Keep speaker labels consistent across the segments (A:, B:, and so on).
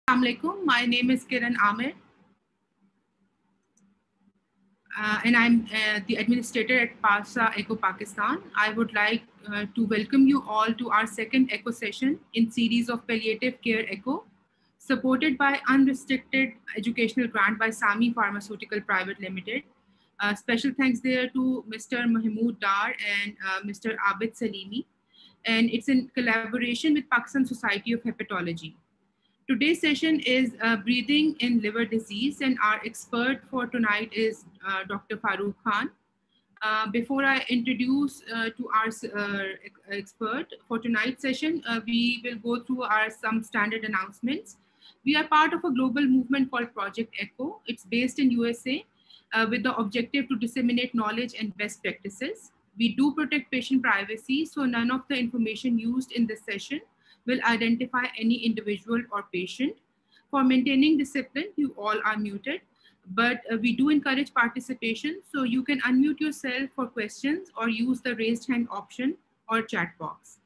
A: Assalamu alaikum. My name is Kiran Amir, and I'm the administrator at PARSA Echo Pakistan. I would like to welcome you all to our second Echo session in series of Palliative Care Echo, supported by unrestricted educational grant by Sami Pharmaceutical Private Limited. Special thanks there to Mr. Mahmood Dar and Mr. Abid Salimi, and it's in collaboration with Pakistan Society of Hepatology. Today's session is breathing in liver disease, and our expert for tonight is Dr. Farooq Khan. Before I introduce to our expert for tonight's session, we will go through some standard announcements. We are part of a global movement called Project ECHO. It's based in USA with the objective to disseminate knowledge and best practices. We do protect patient privacy, so none of the information used in this session will identify any individual or patient. For maintaining discipline, you all are muted, but we do encourage participation, so you can unmute yourself for questions or use the raised hand option or chat box.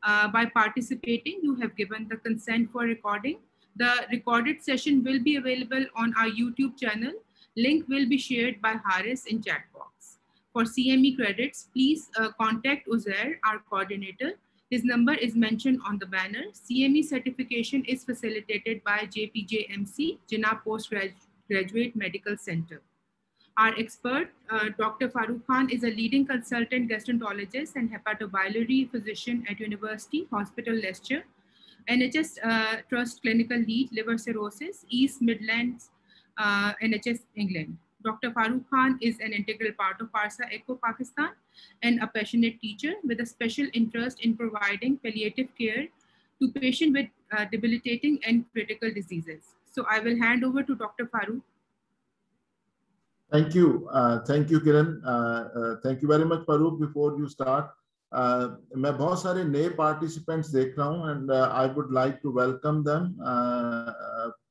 A: By participating, you have given the consent for recording. The recorded session will be available on our YouTube channel. Link will be shared by Haris in chat box. For CME credits, please contact Uzair, our coordinator. His number is mentioned on the banner. CME certification is facilitated by JPJMC, Jinnah Postgraduate Medical Center. Our expert, Dr. Farooq Khan, is a leading consultant gastroenterologist and hepatobiliary physician at University Hospital Leicester, NHS Trust Clinical Lead, Liver Cirrhosis, East Midlands, NHS England. Dr. Farooq Khan is an integral part of PARSA Echo Pakistan and a passionate teacher with a special interest in providing palliative care to patients with debilitating and critical diseases. So I will hand over to Dr. Farooq.
B: Thank you, Kiran. Thank you very much, Farooq. Before you start, मैं बहुत सारे नए participants देख रहा हूँ, and I would like to welcome them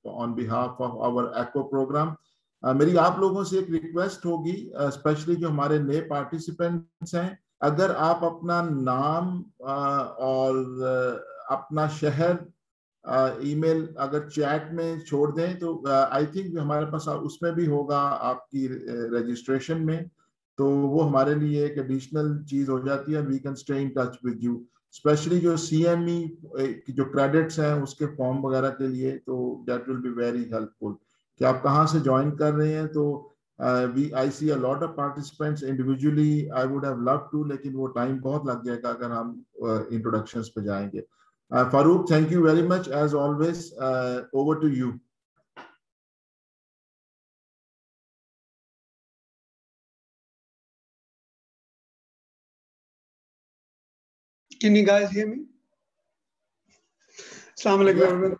B: on behalf of our ECHO program. मेरी आप लोगों से एक रिक्वेस्ट होगी, स्पेशली जो हमारे नए पार्टिसिपेंट्स हैं, अगर आप अपना नाम और अपना शहर ईमेल अगर चैट में छोड़ दें तो आई थिंक हमारे पास उसमें भी होगा आपकी रजिस्ट्रेशन में, तो वो हमारे लिए एक एडिशनल चीज हो जाती है. We can stay in touch with you, specially जो CME की जो क्रेडिट्स हैं उसके फॉर्म वगैरह के लिए, तो that will be very helpful कि आप कहाँ से ज्वाइन कर रहे हैं. तो I see a lot of participants individually. I would have loved to, लेकिन वो टाइम बहुत लग जाएगा अगर हम इंट्रोडक्शंस पे जाएंगे. Farooq, thank you very much as always. Over to you.
C: Can you guys hear me? Assalamu alaikum, everyone.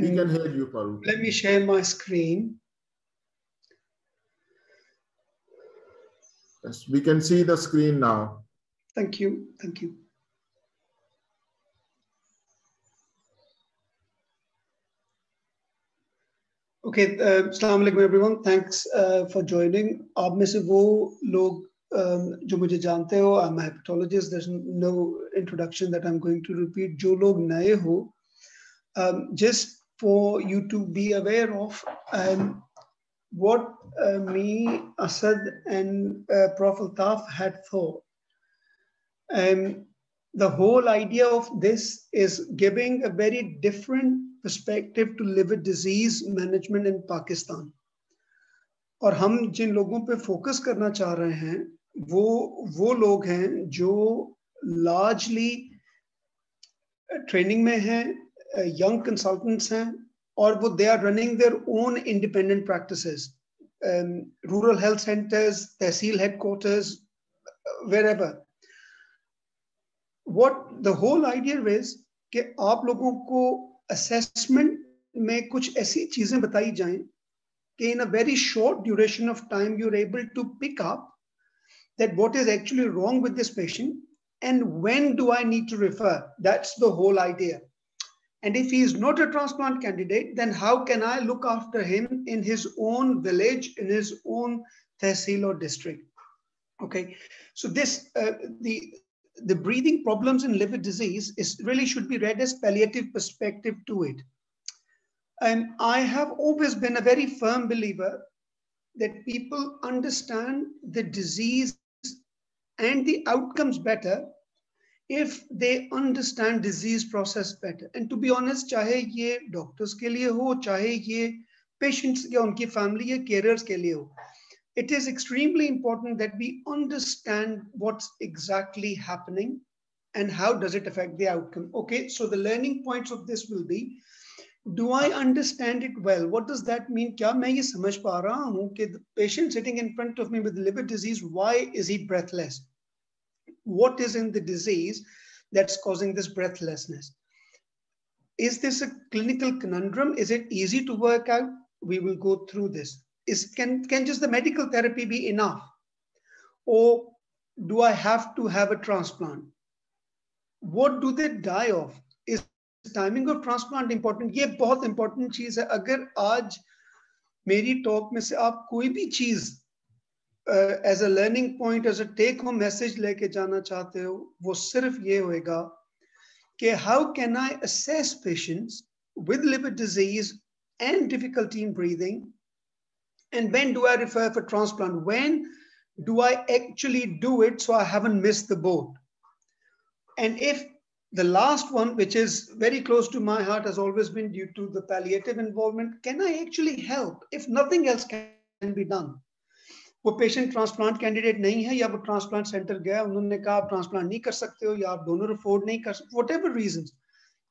B: We can hear you, Farooq.
C: Let me share my screen.
B: Yes, we can see the screen now.
C: Thank you. Thank you. Okay, assalamu alaikum, everyone. Thanks for joining. आप में से वो लोग जो मुझे जानते हो, I'm a hepatologist. There's no introduction that I'm going to repeat. जो लोग नए हो, just for you to be aware of what me, Asad, and Prof. Altaf had thought. The whole idea of this is giving a very different perspective to liver disease management in Pakistan. और हम जिन लोगों पे focus करना चाह रहे हैं वो लोग हैं जो largely ट्रेनिंग में हैं, young consultants हैं, और वो they are running their own independent practices, rural health centers, tehsil headquarters, wherever. What the whole idea is कि आप लोगों को assessment में कुछ ऐसी चीजें बताई जाएं कि in a very short duration of time you're able to pick up that what is actually wrong with this patient and when do I need to refer. That's the whole idea. And if he is not a transplant candidate, then how can I look after him in his own village, in his own tehsil or district? Okay, so this the breathing problems in liver disease is really should be read as palliative perspective to it. And I have always been a very firm believer that people understand the disease and the outcomes better if they understand disease process better. And to be honest, चाहे ये doctors के लिए हो, चाहे ये patients या उनकी family या carers के लिए हो, it is extremely important that we understand what's exactly happening and how does it affect the outcome. Okay, so the learning points of this will be, do I understand it well? What does that mean? क्या मैं ये समझ पा रहा हूँ कि the patient sitting in front of me with liver disease, why is he breathless? What is in the disease that's causing this breathlessness? Is this a clinical conundrum? Is it easy to work out? We will go through this. Can just the medical therapy be enough? Or do I have to have a transplant? What do they die of? Is timing of transplant important? ये बहुत important चीज है. अगर आज मेरी talk में से आप कोई भी चीज as a learning point, as a take home message लेके जाना चाहते हो, वो सिर्फ ये होएगा कि how can I assess patients with liver disease and difficulty in breathing, and when do I refer for transplant? When do I actually do it so I haven't missed the boat? And if the last one, which is very close to my heart, has always been due to the palliative involvement, can I actually help if nothing else can be done? वो patient transplant candidate नहीं है या वो transplant centre गया, उन्होंने कहा आप transplant नहीं कर सकते हो या आप डोनर अफोर्ड नहीं कर सकते, whatever reasons,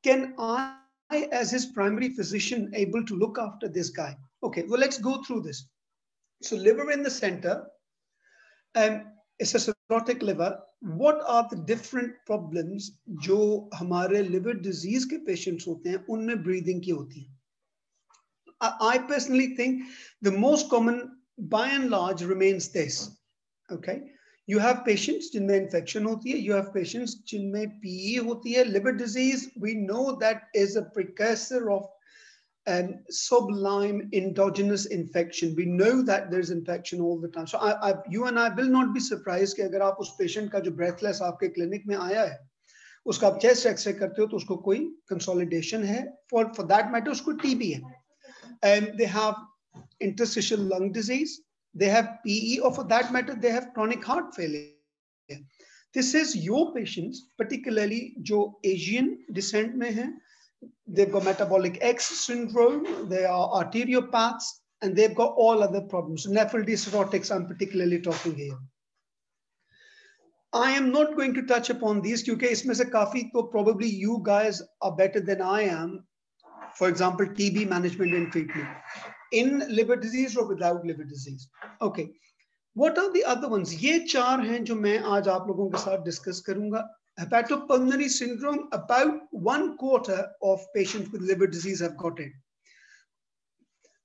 C: can I as his primary physician able to look after this guy? Okay, well, let's go through this. So liver in the center, it's a cirrhotic liver. What are the different problems जो हमारे liver disease के patients होते हैं उनमें breathing की होती है? I personally think the most common by and large remains this. Okay, you have patients जिनमें infection होती है, you have patients जिनमें PE होती है. Liver disease, we know that is a precursor of sublime endogenous infection. We know that there's infection all the time. So you and I will not be surprised कि अगर आप उस patient का जो breathless आपके clinic में आया है, उसका आप chest X-ray करते हो तो उसको कोई consolidation है, for that matter उसको TB है, and they have interstitial lung disease, they have PE, or for that matter, they have chronic heart failure. This is your patients, particularly जो Asian descent में हैं, they've got metabolic X syndrome, they are arteriopaths, and they've got all other problems. Nephritis cirrhotics, I'm particularly talking here. I am not going to touch upon these because इसमें से काफी तो probably you guys are better than I am. For example, TB management and treatment in liver disease or without liver disease. Okay, what are the other ones? ये चार हैं जो मैं आज आप लोगों के साथ discuss करूंगा. Hepatopulmonary syndrome, about 1/4 of patients with liver disease have got it.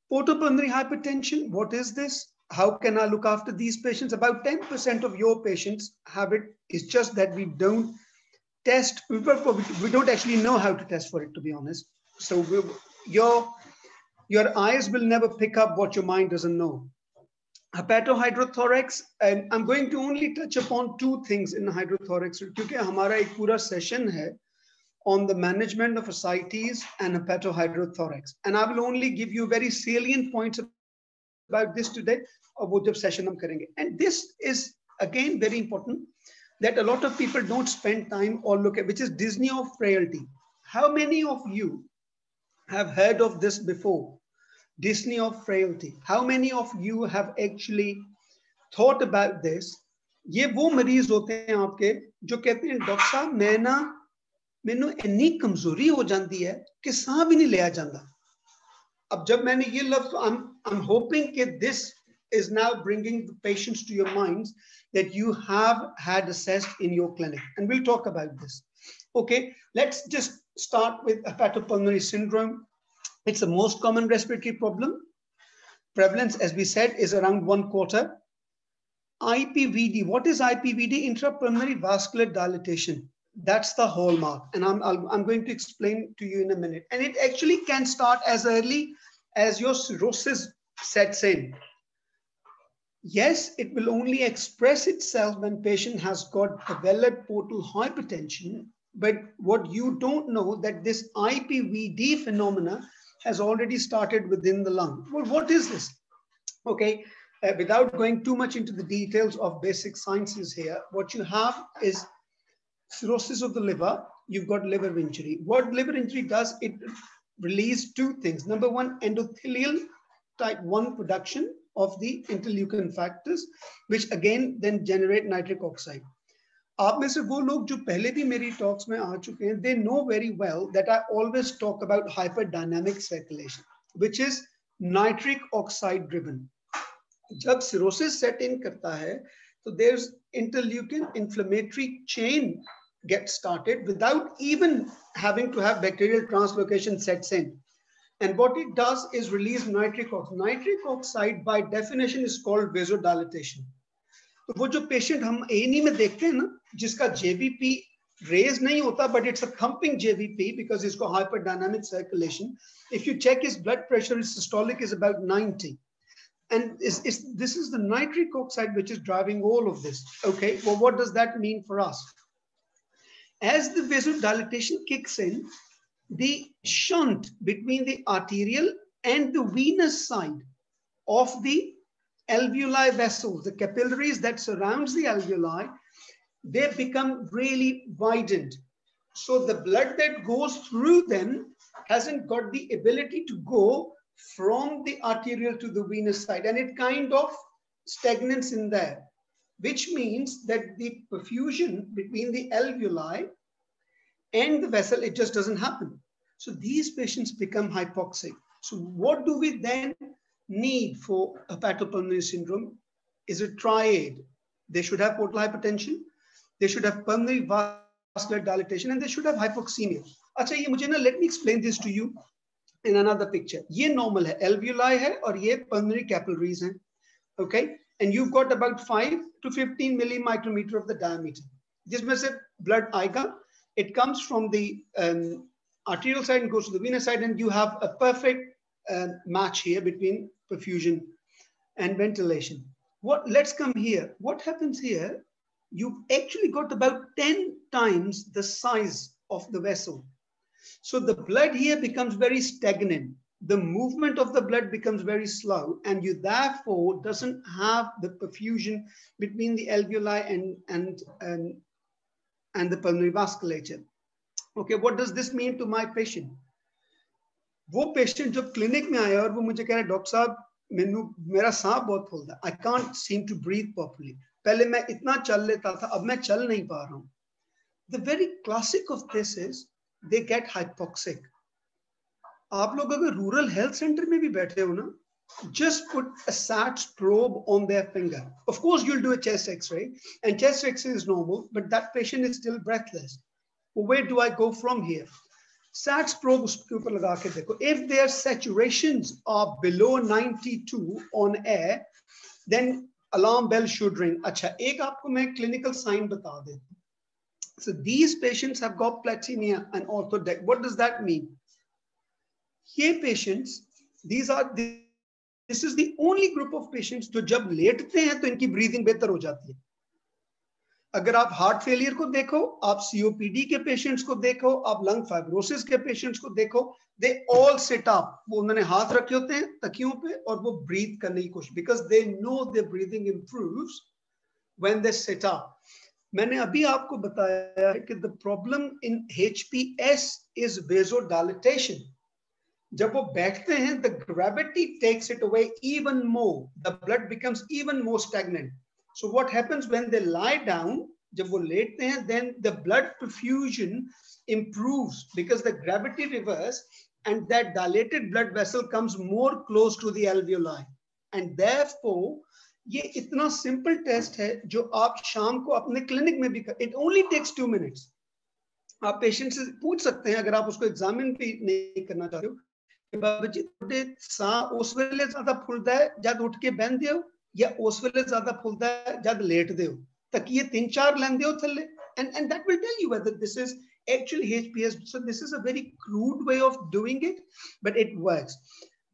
C: Portopulmonary hypertension, what is this? How can I look after these patients? About 10% of your patients have it. It's just that we don't test. We don't actually know how to test for it, to be honest. So your eyes will never pick up what your mind doesn't know. Hepatohydrothorax, and I'm going to only touch upon two things in hydrothorax क्योंकि हमारा एक पूरा session है on the management of ascites and hepatohydrothorax, and I will only give you very salient points about this today, और वो जब session हम करेंगे. And this is again very important that a lot of people don't spend time or look at, which is dyspnea of frailty. How many of you have heard of this before? Dyspnea of frailty. How many of you have actually thought about this? ये वो मरीज होते हैं आपके जो कहते हैं doctor साहब मैनू इतनी कमजोरी हो जाती है कि सांस भी नहीं लिया जाता. अब जब मैंने ये लफ्ज, I'm hoping that this is now bringing the patients to your minds that you have had assessed in your clinic, and we'll talk about this. Okay, let's just start with hepatopulmonary syndrome. It's the most common respiratory problem. Prevalence, as we said, is around 1/4. IPVD, what is IPVD? Intrapulmonary vascular dilatation. That's the hallmark, and I'm going to explain to you in a minute. And it actually can start as early as your cirrhosis sets in. Yes, it will only express itself when patient has got developed portal hypertension. But what you don't know that this IPVD phenomena has already started within the lung. Well, what is this? Okay, without going too much into the details of basic sciences here, what you have is cirrhosis of the liver. You've got liver injury. What liver injury does, it releases two things. Number one, endothelial type 1 production of the interleukin factors, which again then generate nitric oxide. आप में से वो लोग जो पहले भी मेरी talks में आ चुके हैं, they know very well that I always talk about hyperdynamic circulation, which is nitric oxide driven. जब cirrhosis set in करता है, तो there's interleukin inflammatory chain gets started without even having to have bacterial translocation sets in. And what it does is release nitric oxide. Nitric oxide by definition is called vasodilatation. तो वो जो patient हम A&E में देखते हैं ना, जिसका JVP raised नहीं होता, but it's a thumping JVP because it's got hyperdynamic circulation. If you check his blood pressure, his systolic is about 90. And this is the nitric oxide which is driving all of this. Okay, well, what does that mean for us? As the vasodilatation kicks in, the shunt between the arterial and the venous side of the alveoli vessels, the capillaries that surrounds the alveoli, they become really widened. So the blood that goes through them hasn't got the ability to go from the arterial to the venous side, and it kind of stagnates in there, which means that the perfusion between the alveoli and the vessel, it just doesn't happen. So these patients become hypoxic. So what do we then need for hepatopulmonary syndrome? Is a triad. They should have portal hypertension, they should have pulmonary vascular dilatation, and they should have hypoxemia. अच्छा, ये मुझे ना, let me explain this to you in another picture. ये normal है, alveoli है, और ये pulmonary capillaries हैं. Okay, and you've got about 5 to 15 millimicrometer of the diameter. जिसमें से blood आएगा, it comes from the arterial side and goes to the venous side, and you have a perfect match here between perfusion and ventilation. Let's come here. What happens here? You've actually got about 10 times the size of the vessel. So the blood here becomes very stagnant. The movement of the blood becomes very slow, and you therefore doesn't have the perfusion between the alveoli and the pulmonary vasculature. Okay, what does this mean to my patient? वो patient जब clinic में आया और वो मुझे कह रहा है, डॉक्टर साहब मेरा सांस बहुत फूलता है, I can't seem to breathe properly, पहले मैं इतना चल लेता था, अब मैं चल नहीं पा रहा हूँ. The very classic of this is they get hypoxic. आप लोग अगर रूरल हेल्थ सेंटर में भी बैठे हो ना, just put a SATS probe on their finger. Of course, you'll do a chest X-ray, and chest X-ray is normal, but that patient is still breathless. Well, where do I go from here? SATS probe उसके ऊपर लगा के देखो. If their saturations are below 92 on air, then alarm bell should ring. अच्छा, एक आपको मैं clinical sign बता देता हूँ. So these patients have got platinum and orthodec. What does that mean? ये patients, this is the only group of patients जो जब लेटते हैं तो इनकी breathing बेहतर हो जाती है. अगर आप हार्ट फेलियर को देखो, आप COPD के पेशेंट्स को देखो, आप लंग फाइब्रोसिस के पेशेंट्स को देखो, दे ऑल सिट अप. वो उन्होंने हाथ रखे होते हैं तकियों पे और वो ब्रीथ करने की कोशिश, because they know their breathing improves when they sit up. मैंने अभी आपको बताया है कि the problem in HPS is vasodilatation. जब वो बैठते हैं, the gravity takes it away even more, the blood becomes even more stagnant. So what happens when they lie down, जब वो लेटते हैं, then the blood perfusion improves because the gravity reverse and that dilated blood vessel comes more close to the alveoli. And therefore, ये इतना simple test है जो आप शाम को अपने क्लिनिक में भी it only takes 2 minutes. आप पेशेंट से पूछ सकते हैं, अगर आप उसको एग्जामिन भी नहीं करना चाहते हो, कि बाबा जी थोड़े साह उस वेले ज्यादा फुलता है जब उठ के बहन दियो, या उस वेले ज्यादा फुलता है जब लेट दे हो, तकिए 3-4 लेंदे हो थल्ले, and that will tell you whether this is actually HPS. So this is a very crude way of doing it, but it works.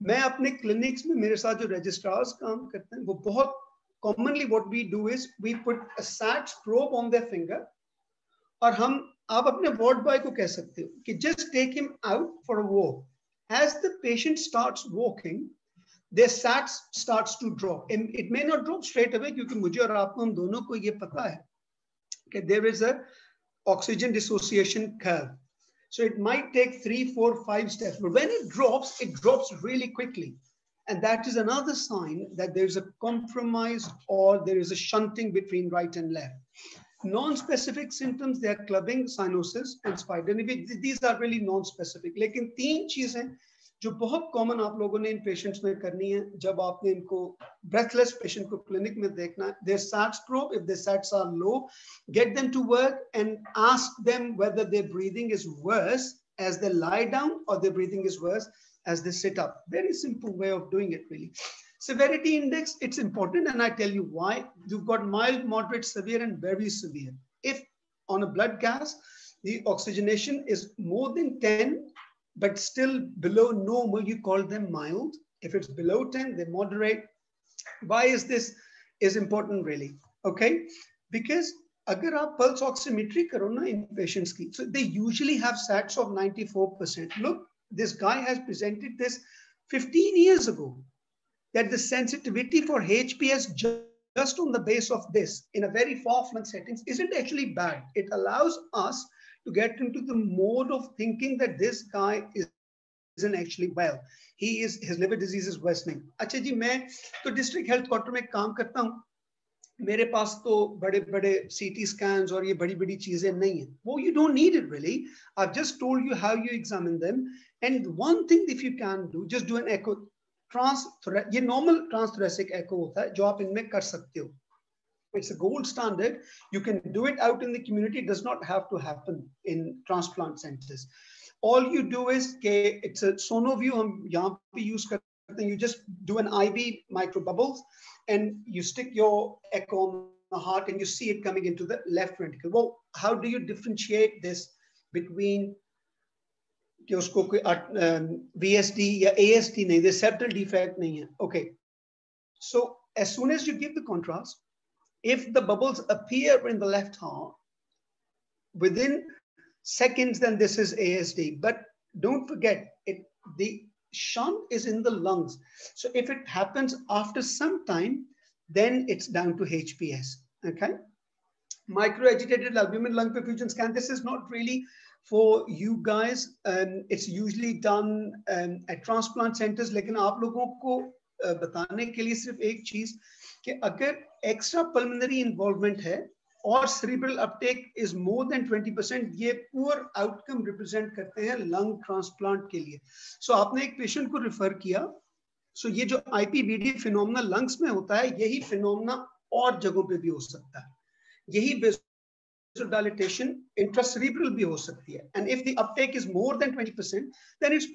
C: मैं अपने क्लिनिक्स में मेरे साथ जो रजिस्ट्रार्स काम करते हैं, वो बहुत commonly what we do is we put a SATS probe on their finger, और आप अपने वार्ड बॉय को कह सकते हो कि just take him out for a walk. As the patient starts walking, their SAT starts to drop. And it may not drop straight away, क्योंकि मुझे और आपको हम दोनों को ये पता है कि there is a oxygen dissociation curve. So it might take 3, 4, 5 steps, but when it drops really quickly. And that is another sign that there's a compromise or there is a shunting between right and left. Non-specific symptoms, they are clubbing, cyanosis, and spider. These are really non-specific. लेकिन 3 चीजें जो बहुत common आप लोगों ने इन patients में करनी है जब आपने इनको ब्रेथलेस पेशेंट को क्लिनिक में देखना है, their SATs probe, if their SATs are low, get them to work and ask them whether their breathing is worse as they lie down or their breathing is worse as they sit up. Very simple way of doing it, really. Severity index, it's important, and I tell you why. You've got mild, moderate, severe, and very severe. If on a blood gas, the oxygenation is more than 10, but still below normal, you call them mild. If it's below 10, they're moderate. Why is this is important, really? Okay, because agar aap pulse oximetry karo na in patients ki, so they usually have SATs of 94%. Look, this guy has presented this 15 years ago, that the sensitivity for HPS just on the base of this in a very far-flung settings isn't actually bad. It allows us to get into the mode of thinking that this guy isn't actually well. His liver disease is worsening. अच्छा जी, मैं तो district health quarter में काम करता हूँ. मेरे पास तो बड़े-बड़े CT scans और ये बड़ी-बड़ी चीजें नहीं हैं. वो you don't need it really. I've just told you how you examine them. And one thing if you can do, just do an echo. ये normal transthoracic echo होता है जो आप इनमें कर सकते हो. It's a gold standard. You can do it out in the community. It does not have to happen in transplant centers. All you do is कि it's a SonoView हम यहाँ पे use करते हैं. You just do an IV microbubbles and you stick your echo on the heart and you see it coming into the left ventricle. Well, how do you differentiate this between कि उसको कोई VSD या ASD नहीं, the septal defect नहीं है. Okay. So as soon as you give the contrast, if the bubbles appear in the left heart within seconds, then this is ASD. But don't forget, the shunt is in the lungs. So if it happens after some time, then it's down to HPS. Okay. Microagitated albumin lung perfusion scan. This is not really for you guys. It's usually done at transplant centers. लेकिन आप लोगों को बताने के लिए सिर्फ एक चीज कि अगर एक्स्ट्रा पल्मोनरी इन्वॉल्वमेंट है और cerebral uptake is more than 20%, ये पुअर आउटकम रिप्रेजेंट करते हैं लंग ट्रांसप्लांट के लिए. सो आपने एक पेशेंट को रेफर किया. सो ये जो IPVD फिनोमेना लंग्स में होता है, यही फिनोमेना और जगहों पे भी हो सकता है. यही vasodilatation intracerebral भी हो सकती है. And if the uptake is more than 20%, then it's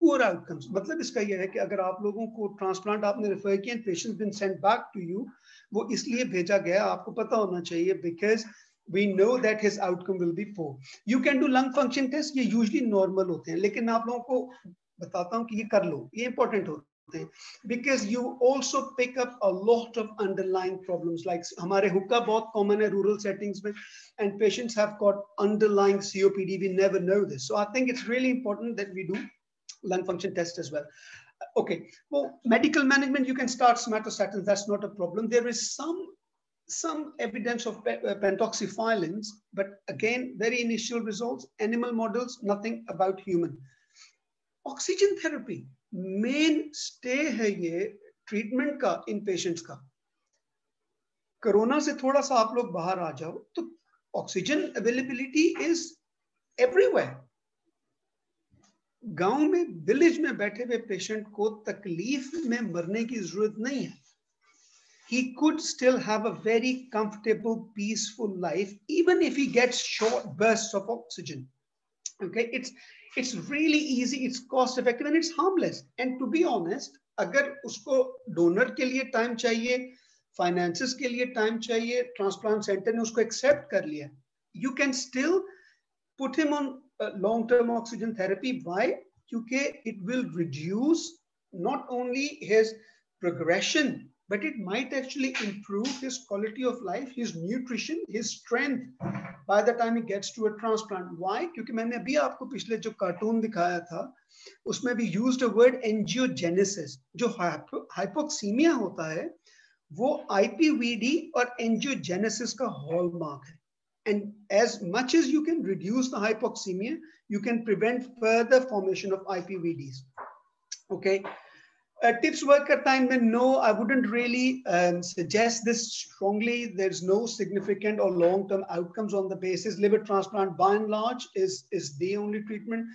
C: poor outcomes. मतलब इसका ये है कि अगर आप लोगों को ट्रांसप्लांट आपने रेफर किया and patients been sent back to you, वो इसलिए भेजा गया, आपको पता होना चाहिए, because we know that his outcome will be poor. You can do lung function test, ये usually normal होते हैं, लेकिन आप लोगों को बताता हूँ कि ये कर लो, ये important होते हैं, because you also pick up a lot of underlying problems. Like हमारे हुक्का बहुत common है rural settings में, and patients have got underlying COPD. We never know this, so I think it's really important that we do lung function test as well. Okay, well, medical management, you can start somatostatins, that's not a problem. There is some evidence of pentoxifylins, but again, very initial results, animal models, nothing about human. Oxygen therapy, main stay है ये treatment का in patients का. Corona से थोड़ा सा आप लोग बाहर आ जाओ, तो oxygen availability is everywhere. गांव में विलेज में बैठे हुए पेशेंट को तकलीफ में मरने की जरूरत नहीं है. He could still have a very comfortable, peaceful life, even if he gets short bursts of oxygen. Okay, it's really easy, it's cost effective, and it's harmless. And to be honest, अगर उसको donor के लिए time चाहिए, finances के लिए time चाहिए, transplant centre ने उसको एक्सेप्ट कर लिया, you can still put him on long-term oxygen therapy. Why? Because it will reduce not only his progression but it might actually improve his quality of life, his nutrition, his strength by the time he gets to a transplant. Why? क्योंकि मैंने अभी आपको पिछले जो cartoon दिखाया था उसमें भी used a word angiogenesis. जो hypoxemia होता है वो IPVD और angiogenesis का hallmark है. And as much as you can reduce the hypoxemia, you can prevent further formation of IPVDs. Okay. Tips work at time when no, I wouldn't really suggest this strongly. There's no significant or long-term outcomes on the basis. Liver transplant by and large is the only treatment.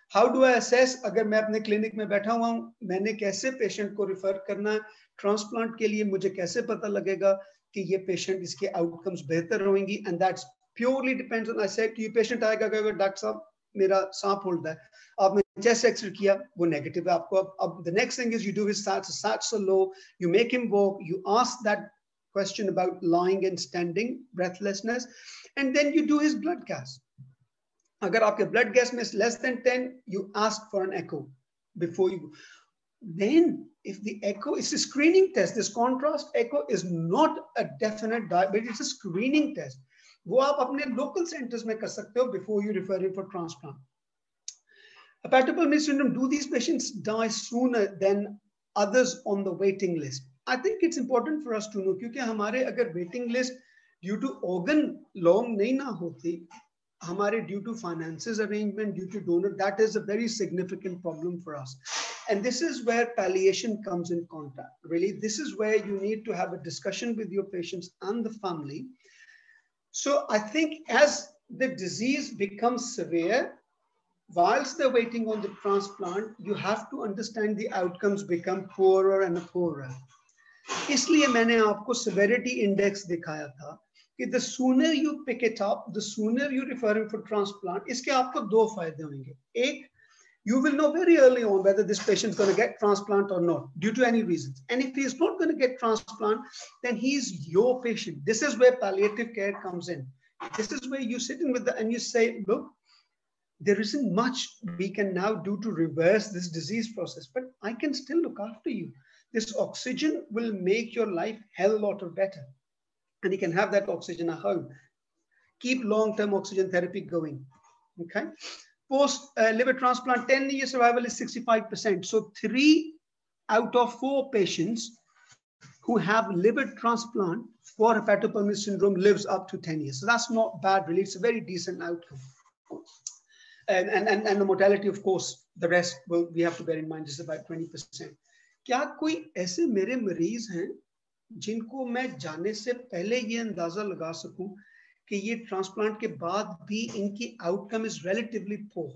C: How do I assess? अगर मैं अपने clinic में बैठा हुआ हूँ, मैंने कैसे patient को refer करना है transplant के लिए, मुझे कैसे पता लगेगा कि ये patient इसके outcomes बेहतर होंगी, and that's purely depends on, I said to you, patient आएगा कहेगा डॉक्टर साहब मेरा सांप उल्टा है, आपने chest x-ray किया वो negative है आपको, अब the next thing is you do his sats are low, you make him walk, you ask that question about lying and standing, breathlessness, and then you do his blood gas. अगर आपके blood gas में less than 10, you ask for an echo before you. Then if the echo is a screening test, this contrast echo is not a definite diet, it's a screening test. वो आप अपने local centers में कर सकते हो before you refer him for transplant. Hepatopulmonary syndrome, do these patients die sooner than others on the waiting list? I think it's important for us to know क्योंकि हमारे अगर waiting list due to organ long नहीं ना होती, हमारे due to finances arrangement, due to donor, that is a very significant problem for us. And this is where palliation comes in contact. Really, this is where you need to have a discussion with your patients and the family. So I think as the disease becomes severe, whilst they're waiting on the transplant, you have to understand the outcomes become poorer and poorer. इसलिए मैंने आपको severity index दिखाया था कि the sooner you pick it up, the sooner you refer him for transplant. इसके आपको दो फायदे होंगे. एक, you will know very early on whether this patient is going to get transplant or not due to any reasons. And if he is not going to get transplant, then he is your patient. This is where palliative care comes in. This is where you sit in with the, and you say, look, there isn't much we can now do to reverse this disease process, but I can still look after you. This oxygen will make your life hell lot better. And you can have that oxygen at home. Keep long-term oxygen therapy going, okay? Post liver transplant, 10-year survival is 65%. So 3 out of 4 patients who have liver transplant for hepatopulmonary syndrome lives up to 10 years. So that's not bad, really. It's a very decent outcome. And the mortality, of course, the rest will, we have to bear in mind, is about 20%. क्या कोई ऐसे मेरे मरीज हैं जिनको मैं जाने से पहले ये अंदाजा लगा सकूं कि ये ट्रांसप्लांट के बाद भी इनकी outcome is relatively poor?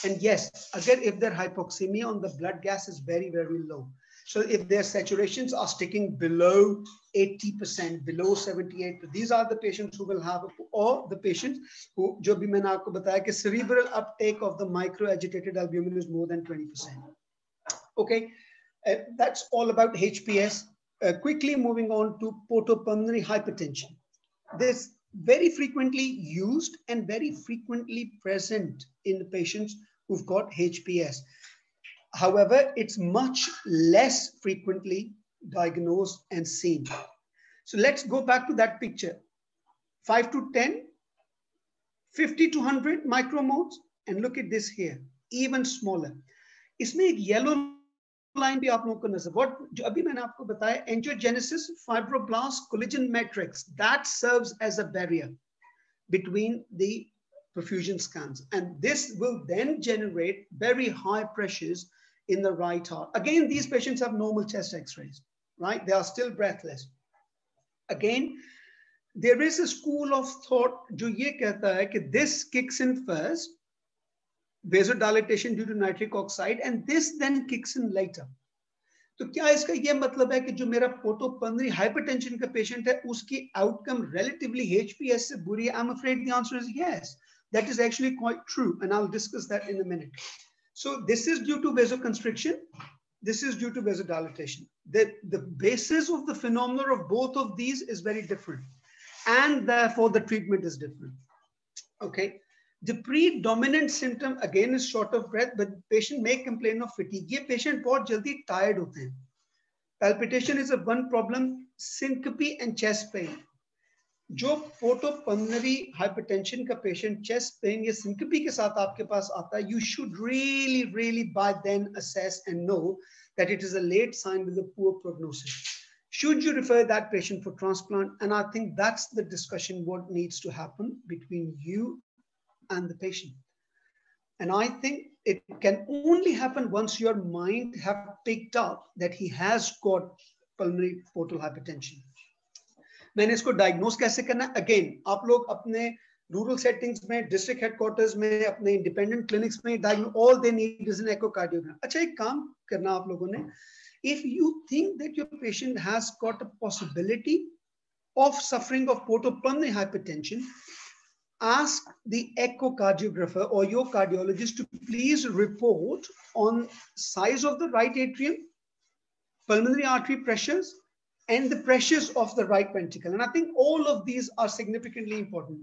C: And yes, अगर if their hypoxemia on the blood gas is very, very low. So if their saturations are sticking below 80%, below 78%, these are the patients who will have, or the patients who, जो भी मैंने आपको बताया कि cerebral uptake of the microagitated albumin is more than 20%. Okay, that's all about HPS. Quickly moving on to portopulmonary hypertension. This very frequently used and very frequently present in the patients who've got HPS. However, it's much less frequently diagnosed and seen. So let's go back to that picture. 5 to 10, 50 to 100 micromoles, and look at this here, even smaller. इसमें एक yellow line भी आप लोगों को नजर, what जो अभी मैंने आपको बताया, angiogenesis, fibroblast, collagen matrix, that serves as a barrier between the perfusion scans, and this will then generate very high pressures in the right heart. Again, these patients have normal chest x-rays, right? They are still breathless. Again, there is a school of thought जो ये कहता है कि this kicks in first, vasodilatation due to nitric oxide, and this then kicks in later. तो क्या इसका ये मतलब है कि जो मेरा portopulmonary hypertension का patient है उसकी outcome relatively HPS से बुरी है? I'm afraid the answer is yes. That is actually quite true, and I'll discuss that in a minute. So this is due to vasoconstriction. This is due to vasodilatation. The basis of the phenomena of both of these is very different, and therefore the treatment is different. Okay. The predominant symptom again is short of breath, but patient may complain of fatigue. ये patient बहुत जल्दी tired होते हैं. palpitation is a one problem, syncope and chest pain. जो पोर्टोपल्मोनरी hypertension का patient chest pain या सिंकपी के साथ आपके पास आता है, you should really by then assess and know that it is a late sign with a poor prognosis. Should you refer that patient for transplant? And I think that's the discussion what needs to happen between you and the patient. And I think it can only happen once your mind have picked up that he has got pulmonary portal hypertension. मैंने इसको diagnose कैसे करना है? Again आप लोग अपने rural settings में, district headquarters में, अपने इंडिपेंडेंट क्लिनिक्स में diagnose, all they need is an echocardiogram. अच्छा एक काम करना आप लोगों ने, if you think that your patient has got a possibility of suffering of portopulmonary hypertension, ask the echocardiographer or your cardiologist to please report on size of the right atrium, pulmonary artery pressures, and the pressures of the right ventricle. And I think all of these are significantly important.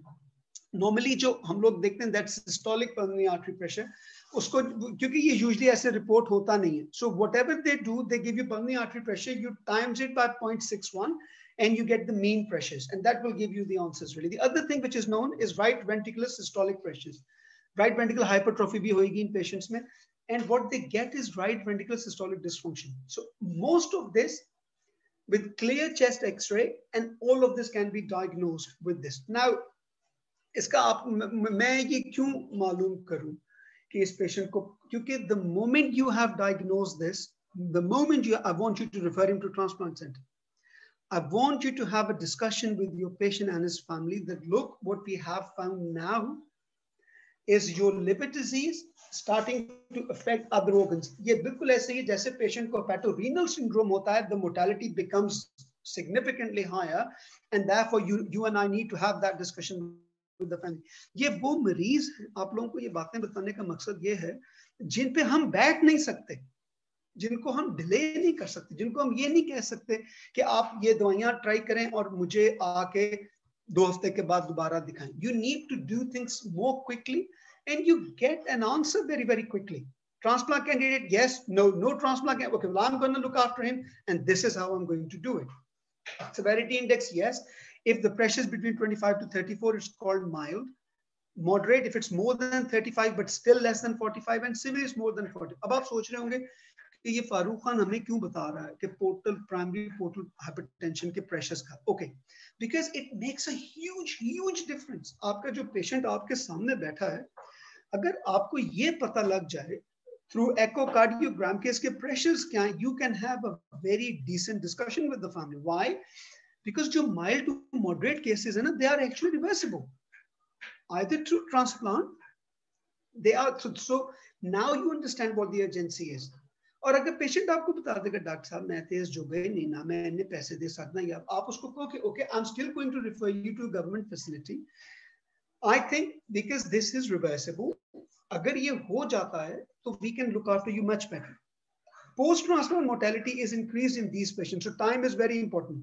C: Normally जो हम लोग देखते हैं that systolic pulmonary artery pressure, उसको क्योंकि ये usually ऐसे report होता नहीं है. So whatever they do, they give you pulmonary artery pressure, you times it by 0.61 and you get the mean pressures, and that will give you the answers really. The other thing which is known is right ventricular systolic pressures. Right ventricular hypertrophy भी होगी in patients में, and what they get is right ventricular systolic dysfunction. So most of this with clear chest x-ray, and all of this can be diagnosed with this. Now, इसका आप मैं ये क्यों मालूम करूं कि इस पेशेंट को, क्योंकि the moment you have diagnosed this, the moment I want you to refer him to transplant center. I want you to have a discussion with your patient and his family that look, what we have found now is your liver disease starting to affect other organs. ये बिल्कुल ऐसे ही जैसे patient को hepatorenal syndrome होता है, the mortality becomes significantly higher, and therefore you and I need to have that discussion with the family. ये वो मरीज, आप लोगों को ये बातें बताने का मकसद ये है जिन पे हम बैठ नहीं सकते, जिनको हम डिले नहीं कर सकते, जिनको हम ये नहीं कह सकते कि आप ये दवाइयां ट्राई करें और मुझे आके 2 हफ्ते के बाद दोबारा दिखाएं. You need to do things more quickly and you get an answer very quickly. Transplant candidate, yes, no transplant candidate, okay, well, I'm going to look after him and this is how I'm going to do it. Severity index, yes. If the pressure is between 25 to 34, it's called mild. Moderate if it's more than 35 but still less than 45, and severe is more than 40. अब आप सोच रहे होंगे कि ये फारूक खान हमें क्यों बता रहा है कि प्राइमरी पोर्टल हाइपरटेंशन के प्रेशर्स का. Okay, because it makes a huge difference. आपका जो पेशेंट आपके सामने बैठा है, अगर आपको ये पता लग जाए थ्रू echocardiogram के इसके प्रेशर्स क्या हैं, you can have a very decent discussion with the family. Why? Because जो mild to moderate cases है ना, they are actually reversible either through transplant. They are so now you understand what the urgency is. और अगर patient आपको बता देगा doctor साहब मैं तेज जो गए नहीं ना, मैं इतने पैसे दे सकता, या आप उसको कहो कि okay I am still going to refer you to government facility. I think because this is reversible, अगर ये हो जाता है तो we can look after you much better. Post-transplant mortality is increased in these patients, so time is very important.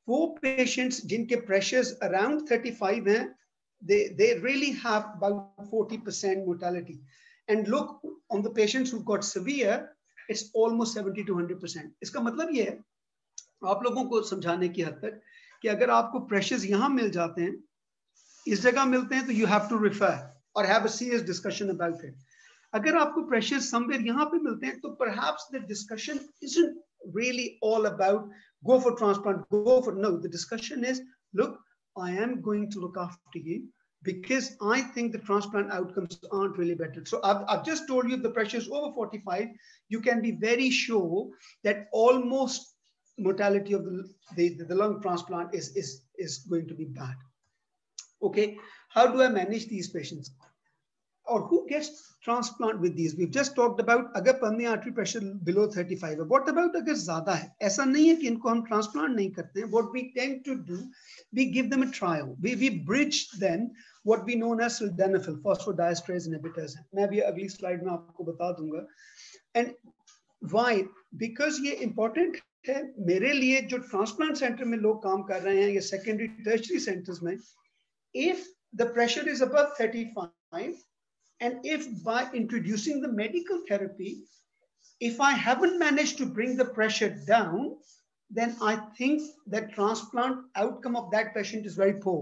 C: For patients जिनके pressures around 35 हैं, they really have about 40% mortality. And look, on the patients who got severe, it's almost 70 to 100%. इसका मतलब ये है, आप लोगों को समझाने की हद तक कि अगर आपको pressures यहाँ मिल जाते हैं, इस जगह मिलते हैं, तो you have to refer or have a serious discussion about it. अगर आपको pressures somewhere यहाँ पे मिलते हैं, तो perhaps the discussion isn't really all about go for transplant, go for, no, the discussion is, look, I am going to look after you because I think the transplant outcomes aren't really better. So I've just told you if the pressure is over 45, you can be very sure that almost mortality of the lung transplant is going to be bad. Okay, how do I manage these patients? Or who gets transplant with these? We've just talked about अगर pulmonary artery pressure below 35 है. What about अगर ज़्यादा है? ऐसा नहीं है कि इनको हम transplant नहीं करते हैं. What we tend to do, we give them a trial. We bridge then what we know as sildenafil, phosphodiesterase inhibitors. मैं भी अगली slide में आपको बता दूंगा. And why? Because ये important है मेरे लिए जो transplant center में लोग काम कर रहे हैं या secondary tertiary centers में. If the pressure is above 35, and if by introducing the medical therapy, If I haven't managed to bring the pressure down, then I think that transplant outcome of that patient is very poor.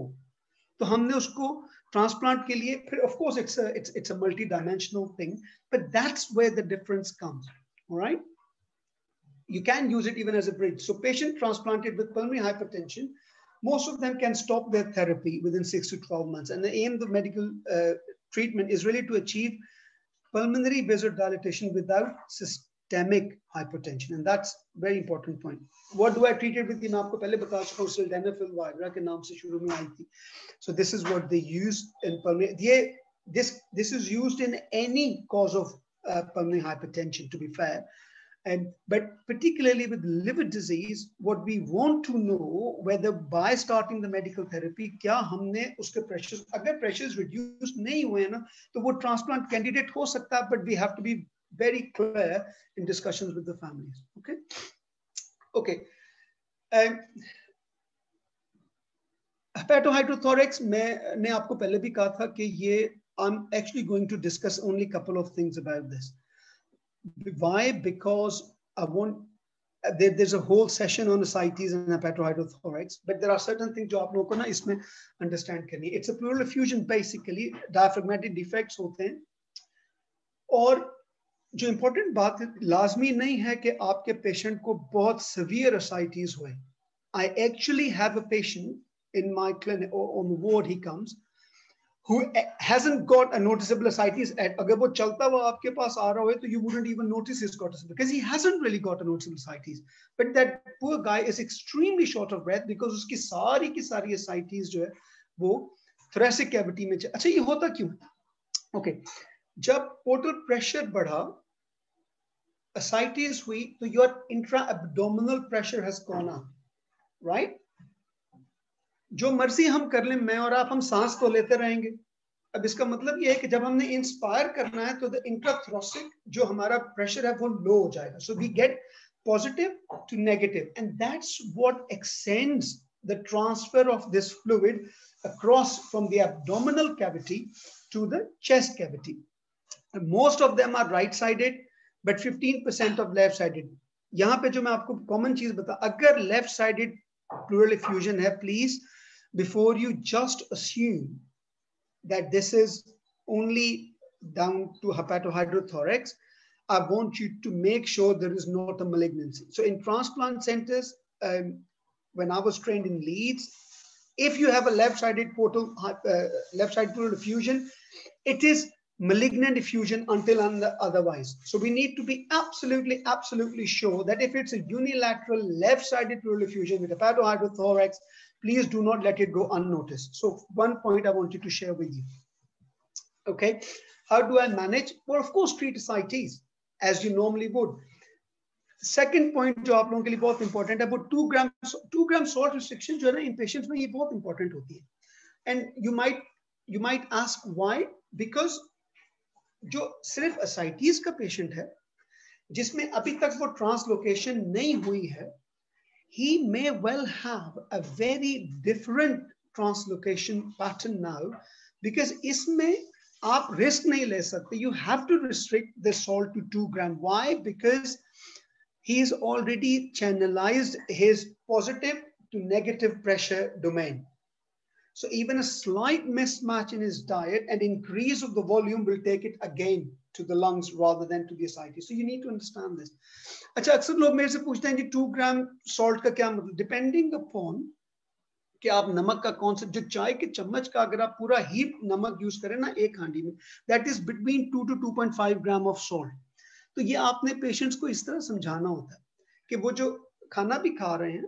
C: तो हमने उसको transplant के लिए फिर of course it's a multi-dimensional thing, but that's where the difference comes. All right, you can use it even as a bridge. So patient transplanted with pulmonary hypertension, most of them can stop their therapy within 6 to 12 months, and the aim of the medical treatment is really to achieve pulmonary vasodilatation without systemic hypertension, and that's very important point. What do I treat it with? मैं आपको पहले बता चुका हूँ, sildenafil Viagra के नाम से शुरू में आई थी. So this is what they use in pulmonary. This is used in any cause of pulmonary hypertension, to be fair. But particularly with liver disease, what we want to know whether by starting the medical therapy, क्या हमने उसके pressures, अगर pressures reduced नहीं हुए ना, तो वो transplant candidate हो सकता है, but we have to be very clear in discussions with the families. Okay. Okay. Hepatohydrothorax, मैंने आपको पहले भी कहा था कि ये I'm actually going to discuss only a couple of things about this. Why? Because I want, there's a whole session on ascites and hepatohydrothorax, but there are certain things जो आप लोगों को ना इसमें understand करनी है. It's a pleural effusion basically, diaphragmatic defects होते हैं. और जो important बात है, लाजमी नहीं है कि आपके patient को बहुत severe ascites हुए. I actually have a patient in my clinic or on the ward, he comes, who hasn't got a noticeable ascites. अगर वो चलता हुआ आपके पास आ रहा हो तो you wouldn't even notice he's got a, because he hasn't really got a noticeable ascites. But that poor guy is extremely short of breath because उसकी सारी की सारी ascites जो है वो thoracic cavity में. अच्छा ये होता क्यों? Okay, जब portal pressure बढ़ा, ascites हुई, तो your intra-abdominal pressure has gone up, right? जो मर्जी हम कर लें, मैं और आप, हम सांस तो लेते रहेंगे. अब इसका मतलब ये है कि जब हमने इंस्पायर करना है तो द इंट्राथोरेसिक जो हमारा प्रेशर है वो लो हो जाएगा. So we get positive to negative, and that's what extends the transfer of this fluid across from the abdominal cavity to the chest cavity. Most of them are right sided, but 15% of left sided. यहाँ पे जो मैं आपको common चीज बता, अगर left sided pleural effusion है, please, before you just assume that this is only down to hepatohydrothorax, I want you to make sure there is not a malignancy. So in transplant centers, when I was trained in Leeds, if you have a left-sided portal, left-sided pleural effusion, it is malignant effusion until otherwise. So we need to be absolutely sure that if it's a unilateral left-sided pleural effusion with hepatohydrothorax, please do not let it go unnoticed. So one point I wanted to share with you. Okay, how do I manage? Well, of course, treat ascites as you normally would. Second point जो आप लोगों के लिए बहुत important है, वो 2 gram salt restriction जो है ना in patients में ये बहुत important होती है. And you might ask why? Because जो सिर्फ ascites का patient है, जिसमें अभी तक वो translocation नहीं हुई है, he may well have a very different translocation pattern now, because इसमें आप risk नहीं ले सकते. You have to restrict the salt to 2 gram. Why? Because he's already channelized his positive to negative pressure domain. So even a slight mismatch in his diet and increase of the volume will take it again to the lungs rather than to the ascites. So you need to understand this. अच्छा, अक्सर लोग मेरे से पूछते हैं कि 2 gram salt का क्या मतलब? Depending upon कि आप नमक का कौन सा, जो चाय के चम्मच का अगर आप पूरा हीप नमक यूज करें ना एक हांडी में, that is between 2 to 2.5 gram of salt. तो ये आपने पेशेंट्स को इस तरह समझाना होता है कि वो जो खाना भी खा रहे हैं,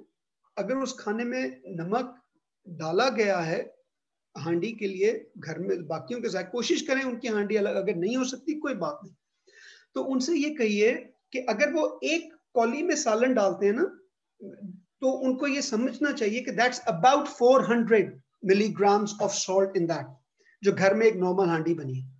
C: अगर उस खाने में नमक डाला गया है हांडी के लिए, घर में बाकियों के साथ कोशिश करें उनकी हांडी अलग, अगर नहीं हो सकती कोई बात नहीं, तो उनसे ये कहिए कि अगर वो एक कौली में सालन डालते हैं ना, तो उनको ये समझना चाहिए कि that's about 400 milligrams of salt in that, जो घर में एक नॉर्मल हांडी बनी है.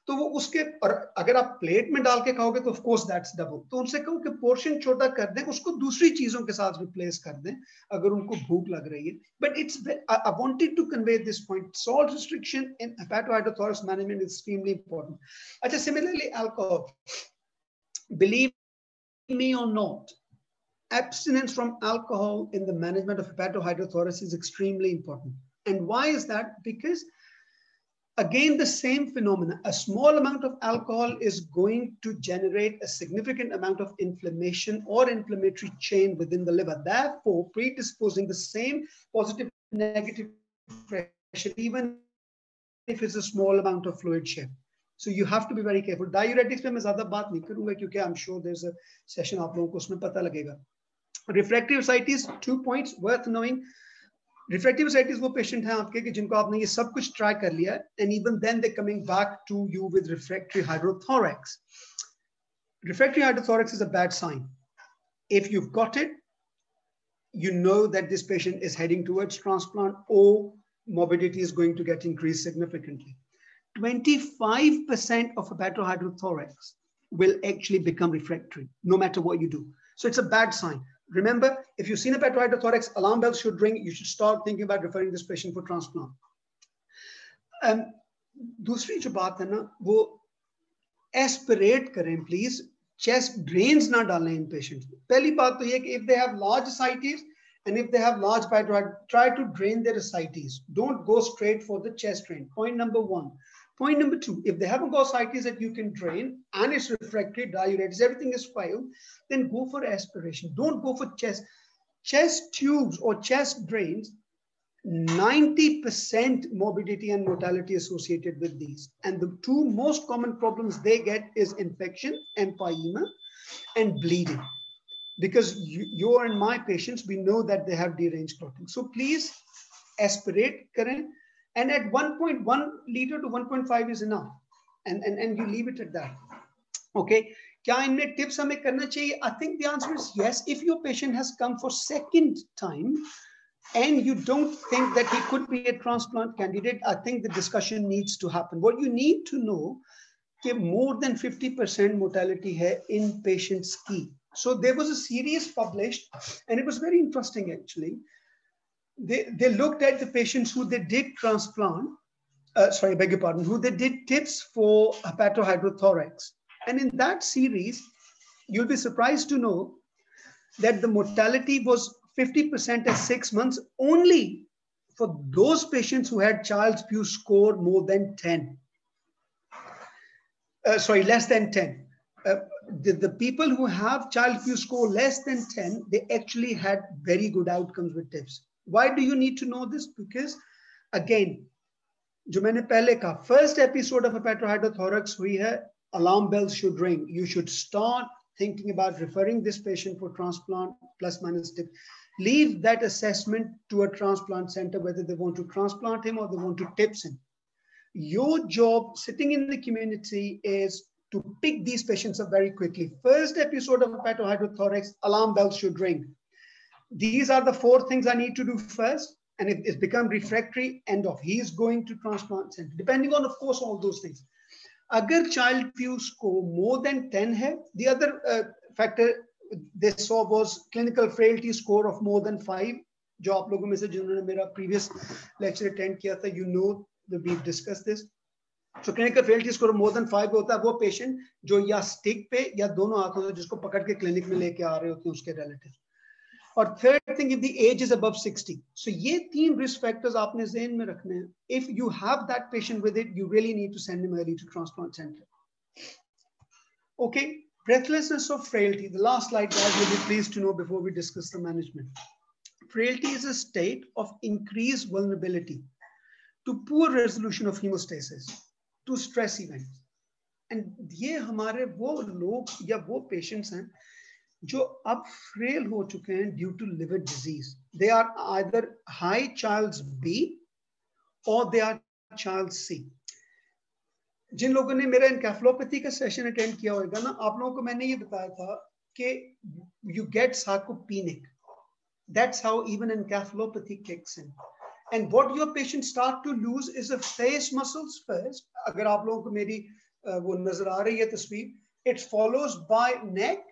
C: तो वो उसके, और अगर आप प्लेट में डाल के खाओगे तो ऑफ कोर्स दैट्स डबल. तो उनसे कहो कि पोर्शन छोटा कर दें, उसको दूसरी चीजों के साथ रिप्लेस कर दें अगर उनको भूख लग रही है. But it's, I wanted to convey this point, salt restriction in hepatohydrothorax management is extremely important. अच्छा, similarly alcohol, believe me or not, abstinence from alcohol in the management of hepatohydrothorax is extremely important. And why is that? Because again, the same phenomena, a small amount of alcohol is going to generate a significant amount of inflammation or inflammatory chain within the liver, therefore predisposing the same positive negative pressure, even if it's a small amount of fluid share. So you have to be very careful. Diuretics पे मैं ज़्यादा बात नहीं करूँगा क्योंकि I'm sure there's a session आप लोगों को उसमें पता लगेगा. Refractory ascites, 2 points worth knowing. Refractory ascites वो patient हैं आपके कि जिनको आपने ये सब कुछ try कर लिया and even then they're coming back to you with refractory hydrothorax. Refractory hydrothorax is a bad sign. If you've got it, you know that this patient is heading towards transplant or morbidity is going to get increased significantly. 25% of hepatohydrothorax will actually become refractory, no matter what you do. So it's a bad sign. Remember, if you've seen a hepatohydrothorax, alarm bells should ring. You should start thinking about referring this patient for transplant. दूसरी जो बात है ना, वो aspirate करें, please. Chest drains ना डालें in patients. पहली बात तो ये कि if they have large ascites and if they have large hepatohydrothorax, try to drain their ascites. Don't go straight for the chest drain. Point number 1. Point number 2, if they haven't got ascites that you can drain and it's refractory, diuretics, everything is failed, then go for aspiration. Don't go for chest. Chest tubes or chest drains, 90% morbidity and mortality associated with these. And the 2 most common problems they get is infection, empyema, and bleeding. Because you and my patients, we know that they have deranged clotting. So please aspirate, karen. And at 1.1 liter to 1.5 is enough. And you leave it at that. Okay. Kya inme tips hame karna chahiye? I think the answer is yes. If your patient has come for second time and you don't think that he could be a transplant candidate, I think the discussion needs to happen. What you need to know is more than 50% mortality hai in patients ki. So there was a series published and it was very interesting actually. They looked at the patients who they did transplant, who they did tips for hepatohydrothorax. And in that series, you'll be surprised to know that the mortality was 50% at 6 months only for those patients who had Child-Pugh score more than 10. Less than 10. The people who have Child-Pugh score less than 10, they actually had very good outcomes with tips. Why do you need to know this? Because again, जो मैंने पहले कहा, first episode of hepatohydrothorax हुई है, alarm bells should ring. You should start thinking about referring this patient for transplant plus minus tip. Leave that assessment to a transplant center, whether they want to transplant him or they want to tips him. Your job sitting in the community is to pick these patients up very quickly. First episode of hepatohydrothorax, alarm bells should ring. These are the 4 things I need to do first. And if it's become refractory, end of. He is going to transplant center. Depending on, of course, all those things. Agar Child-Pugh score more than 10 hai, the other factor they saw was clinical frailty score of more than 5. Jo aap logon mein se jinhone mera previous lecture attend kiya tha, you know that we've discussed this. So clinical frailty score of more than 5 hota hai wo patient jo ya stick pe ya dono haathon se jisko pakad ke clinic mein leke aa rahe hote hain uske relatives. Or third thing, if the age is above 60. So ye 3 risk factors aapne zehn mein rakhne hain. If you have that patient with it, you really need to send him early to transplant center. Okay, breathlessness or frailty. The last slide, guys, you'll be pleased to know before we discuss the management. Frailty is a state of increased vulnerability to poor resolution of hemostasis, to stress events. And ye hamare wo log ya wo patients hain जो अब frail हो चुके हैं due to liver disease. They are either high Child's B or they are Child's C. जिन लोगों ने मेरा encephalopathy का session attend किया होगा ना, आप लोगों को मैंने ये बताया था कि you get sarcopenic. That's how even encephalopathy kicks in. And what your patients start to lose is the face muscles first. अगर आप लोगों को मेरी वो नजर आ रही है तस्वीर, it follows by neck,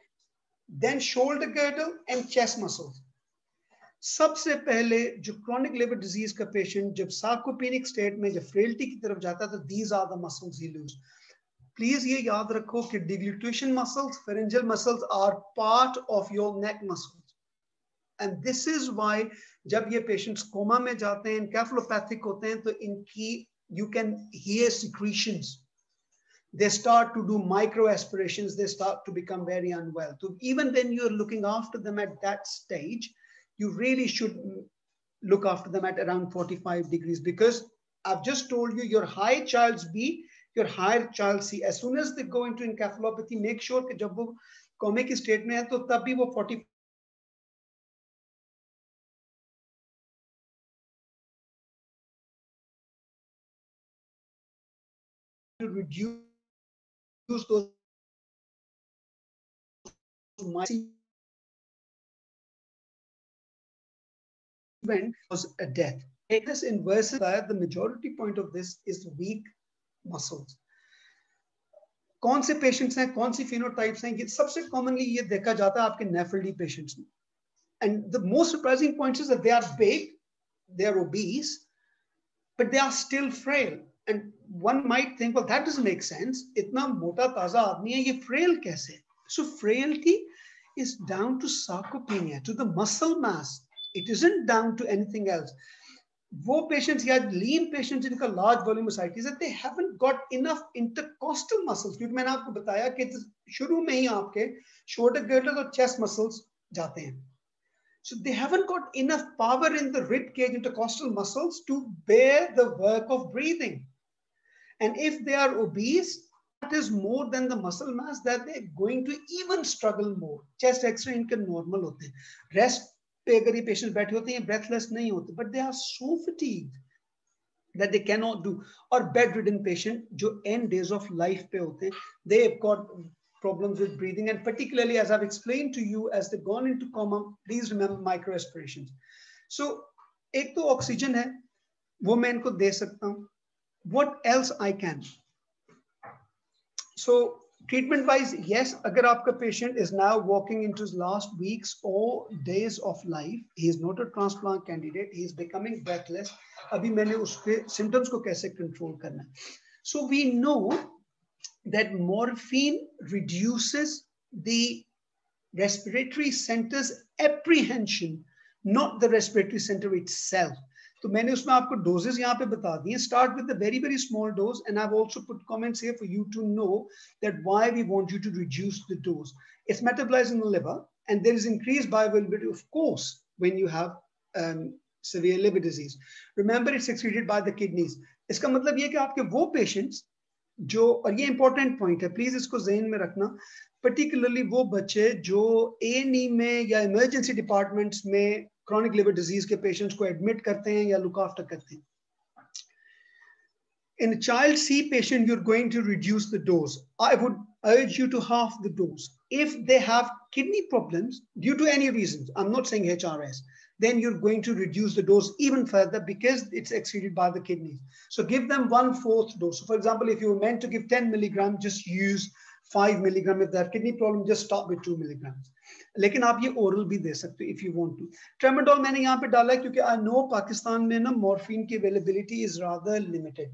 C: then shoulder girdle and chest muscles. सबसे पहले जो chronic liver disease का patient जब sarcopenic state में जब frailty की तरफ जाता है तो these are the muscles he loses. Please ये याद रखो कि deglutition muscles, pharyngeal muscles are part of your neck muscles, and this is why जब ये पेशेंट्स कोमा में जाते हैं, एनकेफेलोपैथिक होते हैं, तो इनकी you can hear secretions. They start to do micro aspirations. They start to become very unwell. So even when you're looking after them at that stage, you really should look after them at around 45 degrees, because I've just told you your high child's B, your higher child C. As soon as they go into encephalopathy, make sure कि जब वो कोमे की state में है तो तब भी वो 45 to reduce those event was a death. This inverse, the majority point of this is weak muscles. कौन से पेशेंट्स हैं, कौन सी फिनोटाइप्स हैं, ये सबसे कॉमनली ये देखा जाता है आपके नेफल्डी पेशेंट्स में. And the most surprising point is that they are big, they are obese, but they are still frail. And one might think, well, that doesn't make sense. इतना मोटा ताजा आदमी है, ये frail कैसे? So frailty is down to sarcopenia, to the muscle mass. It isn't down to anything else. वो patients या lean patients जिनका large volume ascites है, they haven't got enough intercostal muscles. क्योंकि मैंने आपको बताया कि शुरू में ही आपके shoulder girdle और chest muscles जाते हैं. So they haven't got enough power in the rib cage intercostal muscles to bear the work of breathing. And if they are obese, that is more than the muscle mass, that they're going to even struggle more. Chest X-ray इनके normal होते हैं. Rest पे अगर ये patient बैठे होते हैं breathless नहीं होते, but they are so fatigued that they cannot do. Or bedridden patient जो end days of life पे होते हैं, they've got problems with breathing, and particularly as I've explained to you, as they've gone into coma, please remember micro aspirations. So एक तो oxygen है, वो मैं इनको दे सकता हूँ. What else I can? So treatment wise, yes, agar aapka patient is now walking into his last weeks or days of life, he is not a transplant candidate, he is becoming breathless. Abhi maine uske symptoms ko kaise control karna. So we know that morphine reduces the respiratory center's apprehension, not the respiratory center itself. तो मैंने उसमें आपको doses यहाँ पे बता दी हैं. Start with the very, very small dose, and I've also put comments here for you to know that why we want you to reduce the dose. It's metabolized in the liver, and there is increased bioavailability, of course, when you have severe liver disease. Remember, it's excreted by the kidneys. इसका मतलब ये कि आपके वो patients जो, और ये important point है, please इसको ज़हन में रखना, particularly वो बच्चे जो A&E में या emergency departments में chronic liver disease के patients को admit करते हैं या look after करते हैं. In a child C patient, you're going to reduce the dose. I would urge you to half the dose. If they have kidney problems due to any reasons, I'm not saying HRS, then you're going to reduce the dose even further because it's excreted by the kidneys. So give them 1/4 dose. So for example, if you were meant to give 10 milligrams, just use 5 milligrams. If they have kidney problem, just stop with 2 milligrams. लेकिन आप ये oral भी दे सकते हो if you want to. Tramadol मैंने यहाँ पे डाला है क्योंकि I know पाकिस्तान में ना morphine की availability is rather limited.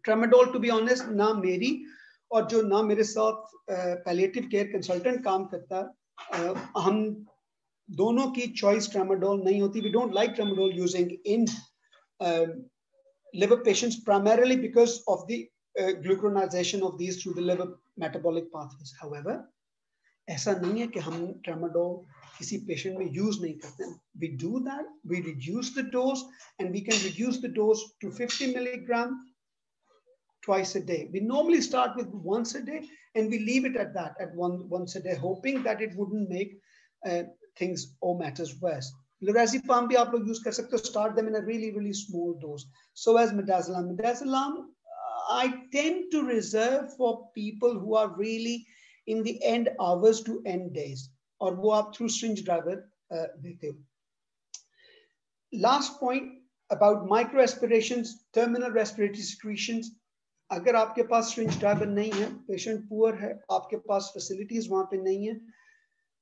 C: Tramadol, to be honest, ना मेरी और जो ना मेरे साथ palliative care consultant काम करता है, हम दोनों की choice Tramadol नहीं होती. We don't like Tramadol using in liver patients primarily because of the glucuronization of these through the liver metabolic pathways. However, ऐसा नहीं है कि हम Tramadol किसी patient में use नहीं करते. We do that. We reduce the dose, and we can reduce the dose to 50 milligrams twice a day. We normally start with once a day, and we leave it at that, at once a day, hoping that it wouldn't make things or matters worse. Lorazepam bhi aap log use kar sakte ho. Start them in a really, really small dose. So as midazolam. Midazolam, I tend to reserve for people who are really in the end hours to end days, or wo aap through syringe driver dete ho. Last point about microaspirations, terminal respiratory secretions. अगर आपके पास syringe driver नहीं है, patient poor है, आपके पास facilities वहाँ पे नहीं है,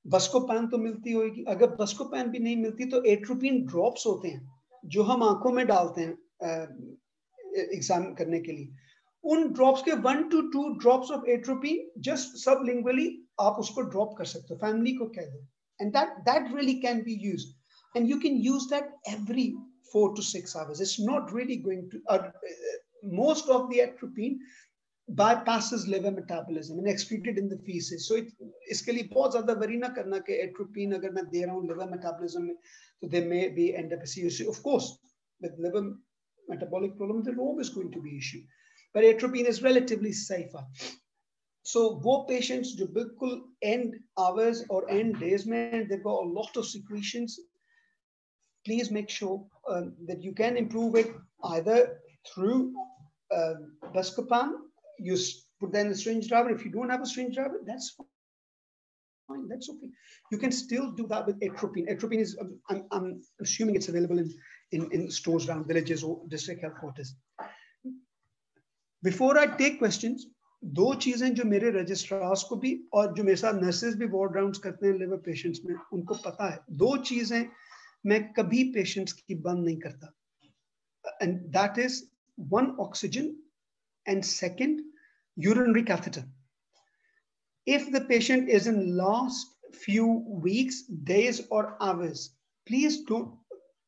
C: Buscopan तो मिलती होगी. अगर Buscopan भी नहीं मिलती तो atropine drops होते हैं जो हम आंखों में डालते हैं एग्जाम करने के लिए. उन ड्रॉप्स के 1 to 2 drops of atropine just sublingually आप उसको ड्रॉप कर सकते हो, फैमिली को कह दो, and that really can be used, and you can use that every 4 to 6 hours. It's not really going to most of the atropine bypasses liver metabolism and excreted in the feces. So इसके लिए बहुत ज़्यादा worry ना करना कि atropine अगर मैं दे रहा हूँ liver metabolism में, तो there may be end up a COC. Of course, with liver metabolic problem, there are always going to be issue, but atropine is relatively safer. So वो patients जो बिल्कुल end hours or end days में they've got a lot of secretions, please make sure that you can improve it either through Buscopan. You put that in a syringe driver. If you don't have a syringe driver, that's fine. That's okay. You can still do that with atropine. Atropine is, I'm assuming it's available in stores around villages or district headquarters. Before I take questions, दो चीजें जो मेरे registrars को भी और जो मेरे साथ नर्सेज भी वार्ड राउंड्स करते हैं लिवर पेशेंट्स में, उनको पता है, दो चीजें मैं कभी पेशेंट्स की बंद नहीं करता, and that is one, oxygen, and second, urinary catheter. If the patient is in last few weeks, days or hours, please don't.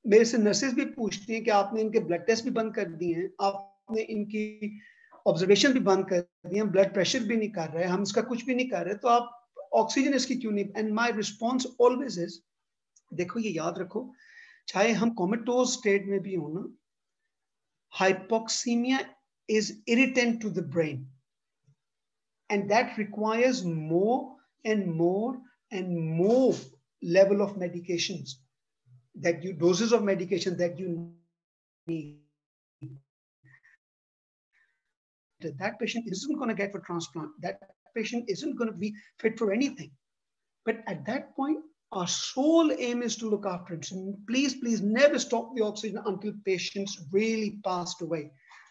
C: मेरे से नर्सेज भी पूछती हैं कि आपने इनके ब्लड टेस्ट भी बंद कर दिए हैं, आपने इनकी ऑब्जर्वेशन भी बंद कर दिए हैं, ब्लड प्रेशर भी नहीं कर रहे, हम इसका कुछ भी नहीं कर रहे, तो आप ऑक्सीजन इसकी क्यों नहीं? And my response always is, देखो ये याद रखो, चाहे हम कोमेटोज स्टेट में भी हो ना, hypoxemia is irritant to the brain, and that requires more and more and more level of medications, that you doses of medication that you need. That patient isn't going to get for transplant, that patient isn't going to be fit for anything, but at that point our sole aim is to look after it. So please never stop the oxygen until patients really passed away.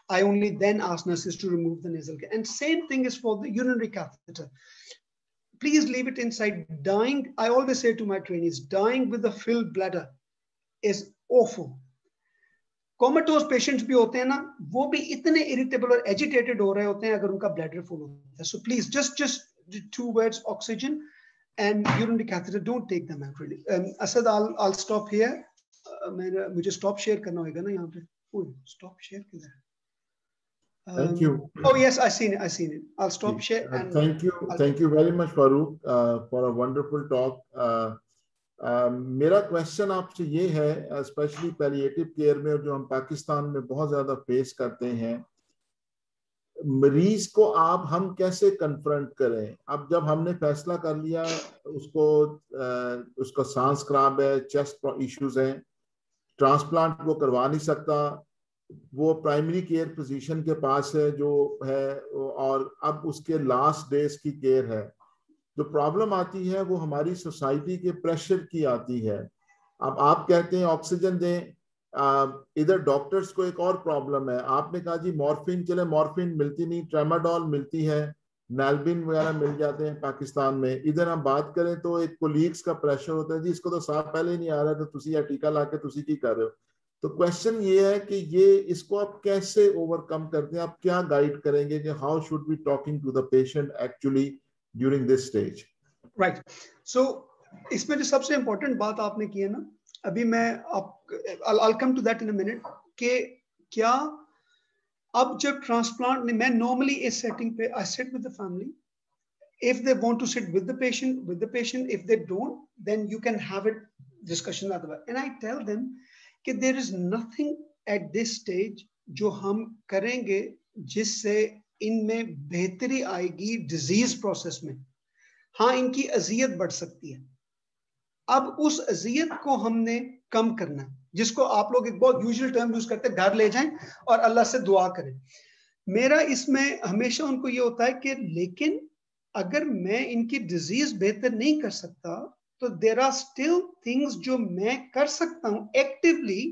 C: I only then ask nurses to remove the nasal gas. And same thing is for the urinary catheter. Please leave it inside. Dying, I always say to my trainees, dying with a filled bladder is awful. Comatose patients भी होते हैं ना, वो भी इतने irritable और agitated हो रहे होते हैं अगर उनका bladder full होता है. So please, just 2 words, oxygen and urinary catheter, don't take them out really. Asad, I'll stop here. मुझे stop share करना होगा ना यहाँ पे. Oh, stop share किधर?
B: Thank you.
C: Oh yes, I seen it. I'll stop share. And
B: thank you very much, Farooq, for a wonderful talk. मेरा question आपसे ये है, स्पेशली पैलिएटिव केयर में जो हम पाकिस्तान में बहुत ज्यादा फेस करते हैं, मरीज को हम कैसे कन्फ्रंट करें? अब जब हमने फैसला कर लिया उसका सांस खराब है, चेस्ट इश्यूज हैं, ट्रांसप्लांट वो करवा नहीं सकता, वो प्राइमरी केयर फिजिशियन के पास है जो है, और अब उसके लास्ट डेज की केयर है, जो प्रॉब्लम आती है वो हमारी सोसाइटी के प्रेशर की आती है. अब आप कहते हैं ऑक्सीजन दें, इधर डॉक्टर्स को एक और प्रॉब्लम है. आपने कहा जी मॉर्फिन, चले मॉर्फिन मिलती नहीं, ट्रेमाडोल मिलती है, नाल्बिन वगैरह मिल जाते हैं पाकिस्तान में. इधर हम बात करें तो एक कोलीग्स का प्रेशर होता है, जी इसको तो साफ पहले ही नहीं आ रहा, तो तुसी या टीका ला के तुसी की कर रहे हो. तो क्वेश्चन ये है कि इसको आप कैसे ओवरकम करते हैं? आप क्या गाइड करेंगे कि how should be talking to the patient actually during this stage?
C: Right. So इसमें जो सबसे important बात आपने की है ना, अभी I'll come to that in a minute, कि क्या अब जब transplant में मैं normally इस setting पे I sit with the family. If they want to sit with the patient, if they don't, then you can have a discussion that way. And I tell them कि there is nothing at this stage जो हम करेंगे जिससे इनमें बेहतरी आएगी disease process में. हाँ, इनकी अजियत बढ़ सकती है. अब उस अजियत को हमने कम करना है, जिसको आप लोग एक बहुत यूजुअल टर्म यूज करते हैं, घर ले जाएं और अल्लाह से दुआ करें. मेरा इसमें हमेशा उनको ये होता है कि लेकिन अगर मैं इनकी डिजीज बेहतर नहीं कर सकता तो देयर आर स्टिल थिंग्स जो मैं कर सकता हूं actively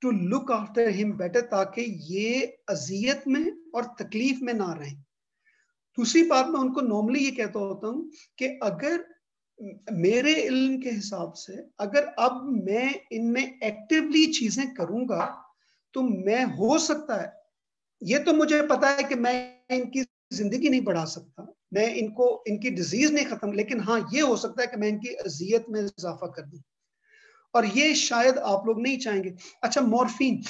C: to look after him better, ताकि ये अजियत में और तकलीफ में ना रहें. दूसरी बात मैं उनको नॉर्मली ये कहता होता हूं कि अगर मेरे इल्म के हिसाब से अगर अब मैं इनमें एक्टिवली चीजें करूंगा तो मैं हो सकता है ये तो मुझे पता है कि मैं इनकी जिंदगी नहीं बढ़ा सकता, मैं इनको इनकी डिजीज नहीं खत्म, लेकिन हाँ ये हो सकता है कि मैं इनकी अजियत में इजाफा कर दूं, और ये शायद आप लोग नहीं चाहेंगे। अच्छा, मॉर्फिन,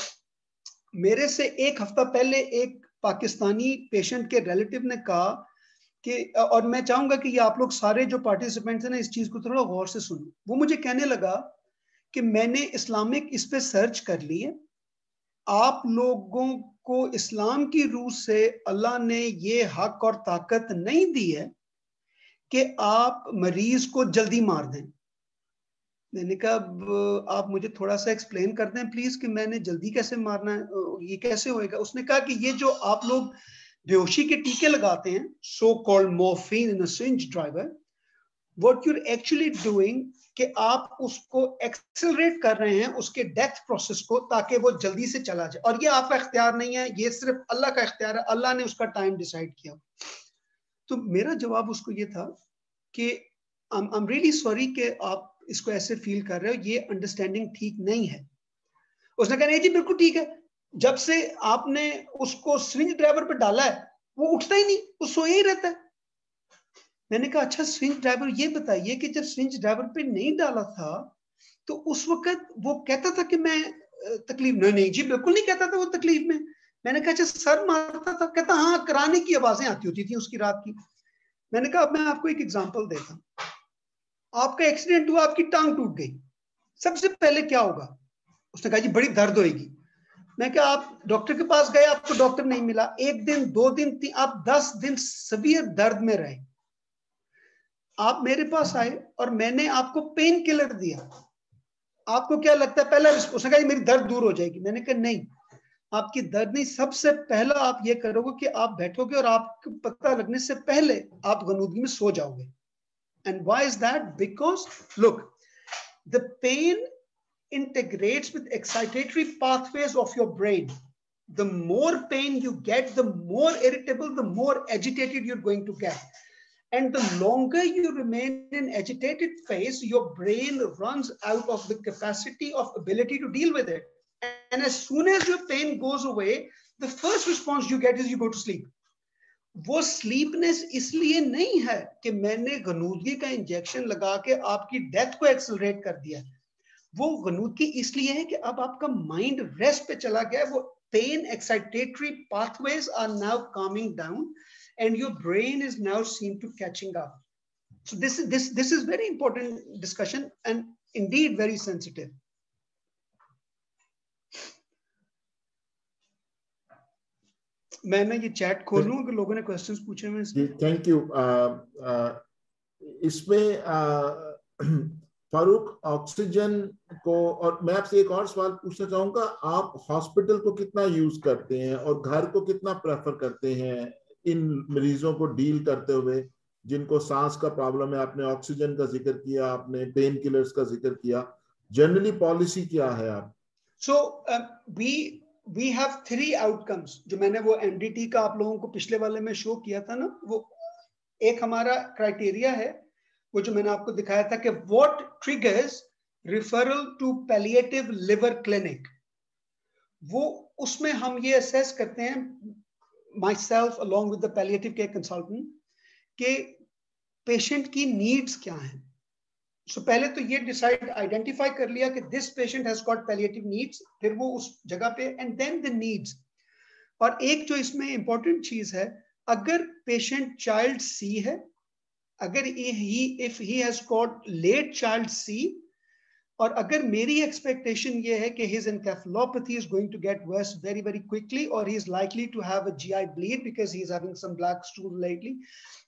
C: मेरे से एक हफ्ता पहले एक पाकिस्तानी पेशेंट के रिलेटिव ने कहा कि, और मैं चाहूंगा कि ये आप लोग सारे जो पार्टिसिपेंट्स हैं ना इस चीज को थोड़ा गौर से सुनो। वो मुझे कहने लगा कि मैंने इस्लामिक इस पे सर्च कर ली है, आप लोगों को इस्लाम की रूह से अल्लाह ने ये हक और ताकत नहीं दी है कि आप मरीज को जल्दी मार दें। मैंने कहा आप मुझे थोड़ा सा एक्सप्लेन कर दें प्लीज कि मैंने जल्दी कैसे मारना है, ये कैसे होएगा। उसने कहा कि ये जो आप लोग बेहोशी के टीके लगाते हैं, so called morphine in a syringe driver, what you are actually doing कि आप उसको एक्सेलरेट कर रहे हैं उसके डेथ प्रोसेस को, ताकि वो जल्दी से चला जाए। और ये आपका इख्तियार नहीं है, ये सिर्फ अल्लाह का इख्तियार है, अल्लाह ने उसका टाइम डिसाइड किया। तो मेरा जवाब उसको ये था कि आई एम रियली सॉरी कि आप इसको ऐसे फील कर रहे हो, ये अंडरस्टैंडिंग ठीक नहीं है। उसने कहा नहीं जी बिल्कुल ठीक है, जब से आपने उसको स्विंग ड्राइवर पे डाला है वो उठता ही नहीं, वो सोया ही रहता है। मैंने कहा अच्छा स्विंग ड्राइवर, ये बताइए कि जब स्विंग ड्राइवर पे नहीं डाला था तो उस वक्त वो कहता था कि मैं तकलीफ, नहीं जी बिल्कुल नहीं कहता था वो तकलीफ में। मैंने कहा अच्छा सर मारता था? कहता हाँ, कराने की आवाजें आती होती थी उसकी रात की। मैंने कहा अब मैं आपको एक एग्जांपल देता हूं, आपका एक्सीडेंट हुआ, आपकी टांग टूट गई, सबसे पहले क्या होगा? उसने कहा जी बड़ी दर्द होगी। मैं कहा आप डॉक्टर के पास गए, आपको डॉक्टर नहीं मिला, 1 दिन 2 दिन 3, आप 10 दिन सीवियर दर्द में रहे, आप मेरे पास आए और मैंने आपको पेन किलर दिया, आपको क्या लगता है पहला? उसने कहा मेरी दर्द दूर हो जाएगी। मैंने कहा नहीं, आपकी दर्द नहीं, सबसे पहला आप ये करोगे कि आप बैठोगे और आपको पता लगने से पहले आप गनूदगी में सो जाओगे। And why is that? Because look, the pain integrates with excitatory pathways of your brain. The more pain you get, the more irritable, the more agitated you're going to get. And the longer you remain in agitated phase, your brain runs out of the capacity of ability to deal with it. And as soon as your pain goes away, the first response you get is you go to sleep. वो sleepiness इसलिए नहीं है कि मैंने गनूदगी का injection लगा के आपकी डेथ को एक्सेलरेट कर दिया, वो गनूदगी इसलिए है कि अब आपका माइंड रेस्ट पे चला गया है, वो pain excitatory pathways are now coming down and your brain is now seem to catching up. So this is very important discussion and indeed very sensitive. मैं ये चैट खोल लूं अगर लोगों ने क्वेश्चंस पूछे हुए हैं।
B: Thank you. इसमें फारूक ऑक्सीजन को, और मैं आपसे एक और सवाल पूछना चाहूंगा, आप हॉस्पिटल को कितना यूज करते हैं और घर को कितना प्रेफर करते हैं इन मरीजों को डील करते हुए जिनको सांस का प्रॉब्लम है? आपने ऑक्सीजन का जिक्र किया, आपने पेन किलर्स का जिक्र किया, जनरली पॉलिसी क्या है आप?
C: सो we have 3 outcomes, जो मैंने वो MDT का आप लोगों को पिछले वाले में शो किया था ना, वो एक हमारा क्राइटेरिया है, वो जो मैंने आपको दिखाया था कि what triggers referral to palliative liver clinic, वो उसमें हम ये असेस करते हैं, myself along with the palliative care consultant, कि पेशेंट की नीड्स क्या हैं। So, पहले तो ये डिसाइड आइडेंटिफाई कर लिया कि this patient has got palliative needs, फिर वो उस जगह पे एंड देन द नीड्स। और एक जो इसमें इंपॉर्टेंट चीज है, अगर पेशेंट चाइल्ड सी है, अगर if he has got late child C, और अगर मेरी एक्सपेक्टेशन ये है कि his encephalopathy is going to get worse very very quickly, or he is likely to have a GI bleed because he is having some black stool lately,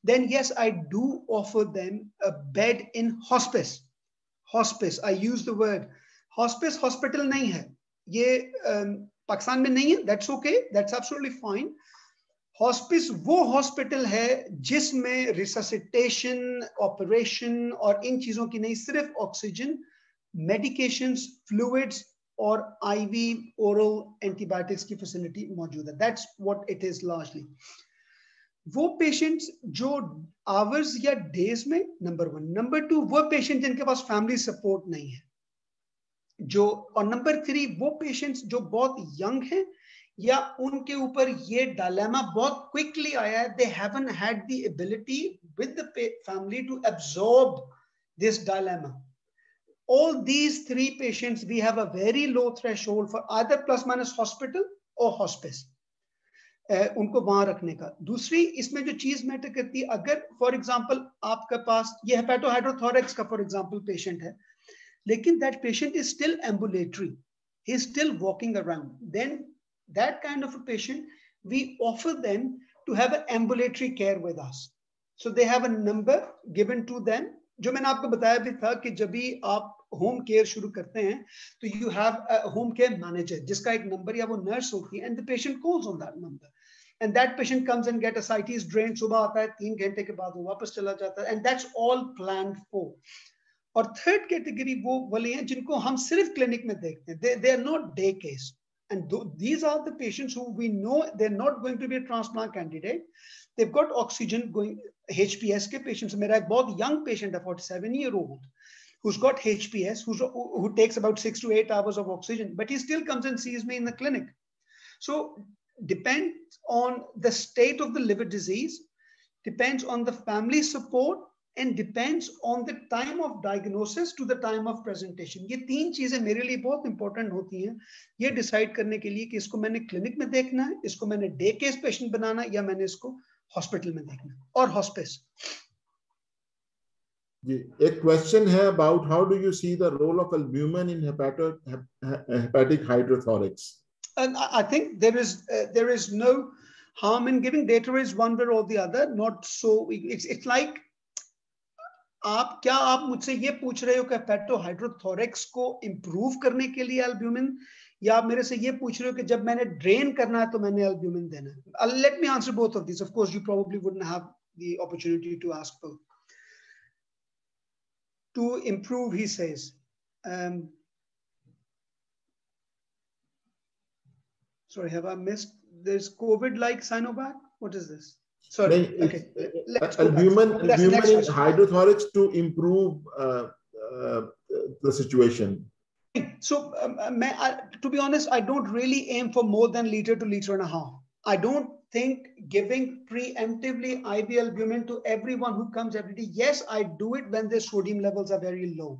C: then yes, I do offer them a bed in hospice. Hospice, I use the word hospice, hospital नहीं है ये, पाकिस्तान में नहीं है, that's okay, that's absolutely fine. Hospice वो hospital है जिसमें resuscitation, operation और इन चीजों की नहीं, सिर्फ ऑक्सीजन, मेडिकेशंस, फ्लूइड्स और आईवी ओरल एंटीबायोटिक्स की फैसिलिटी मौजूद है। That's what it is largely. वो पेशेंट्स जो आवर्स या डेज में, नंबर 1, नंबर 2 वो पेशेंट जिनके पास फैमिली सपोर्ट नहीं है जो, और नंबर 3 वो पेशेंट्स जो बहुत यंग हैं या उनके ऊपर ये डायलेमा बहुत क्विकली आया है, they haven't had the ability with the family to absorb this dilemma. All these three patients, we have a very low threshold for either plus minus hospital or hospice. उनको वहां रखने का. दूसरी इसमें जो चीज मैटर करती है, अगर फॉर एग्जांपल आपके पास ये हेपेटोहाइड्रोथोरेक्स का फॉर एग्जांपल पेशेंट है, लेकिन that patient is still ambulatory, he is still walking around, then that kind of a patient, we offer them to have an ambulatory care with us. So they have a number given to them. जो मैंने आपको बताया भी था कि जब भी आप होम केयर शुरू करते हैं तो you have a home care manager जिसका एक नंबर या वो नर्स होती है, and the patient calls on that number, and that patient comes and get ascites drain, सुबह आता है, 3 घंटे के बाद वो वापस चला जाता है, and that's all planned for. और थर्ड कैटेगरी वो वाले हैं जिनको हम सिर्फ क्लिनिक में देखते हैं, they are not day case, and these are the patients who we know they're not going to be a transplant candidate. They've got oxygen going, HPS के patients. मेरा एक बहुत young patient है, 47-year-old, who's got HPS, who takes about 6 to 8 hours of oxygen, but he still comes and sees me in the clinic. So depends on the state of the liver disease, depends on the family support, and depends on the time of diagnosis to the time of presentation. ये 3 चीजें मेरे लिए बहुत important होती हैं ये decide करने के लिए कि इसको मैंने क्लिनिक में देखना है, इसको मैंने डे केस पेशेंट बनाना है, या मैंने इसको हॉस्पिटल में देखना है, और हॉस्पिस.
B: जी, एक क्वेश्चन है about how do you see the role of albumin in hepatic hydrothorax?
C: And I think there is no harm in giving data is one way or the other, not so. It's like आप मुझसे ये पूछ रहे हो कि हेपेटोहाइड्रोथोरेक्स को improve करने के लिए एल्ब्यूमिन, या आप मेरे से ये पूछ रहे हो कि जब मैंने ड्रेन करना है तो मैंने एल्ब्यूमिन देना है? Let me answer both of this. Of course you probably wouldn't have the opportunity to ask both. To improve, he says, sorry, have I missed? There's COVID-like Sinovac. What is this? Sorry. Okay. Let's go
B: albumin in hydrothorax to improve the situation.
C: So, to be honest, I don't really aim for more than liter to liter and a half. I don't think giving preemptively IV albumin to everyone who comes every day. Yes, I do it when their sodium levels are very low,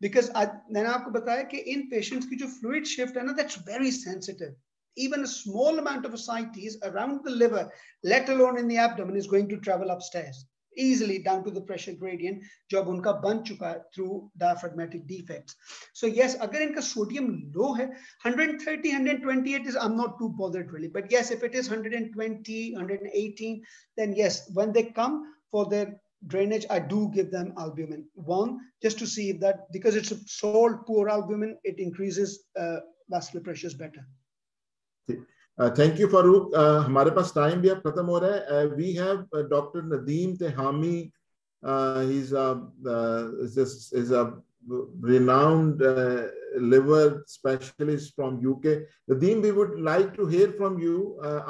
C: because मैंने आपको बताया कि इन patients की जो fluid shift है ना, that's very sensitive. Even a small amount of ascites around the liver, let alone in the abdomen, is going to travel upstairs easily down to the pressure gradient जो अब उनका बन चुका है through diaphragmatic defects. So yes, अगर इनका sodium low है, 130, 128 is, I'm not too bothered really. But yes, if it is 120, 118, then yes, when they come for their drainage, I do give them albumin. One, just to see if that, because it's a salt poor albumin, it increases vascular pressures better.
B: Thank you Farooq. हमारे पास time भी अब खत्म हो रहा है. We have doctor Nadeem Tehami. He is a renowned liver specialist from UK. Nadeem, we would like to hear from you.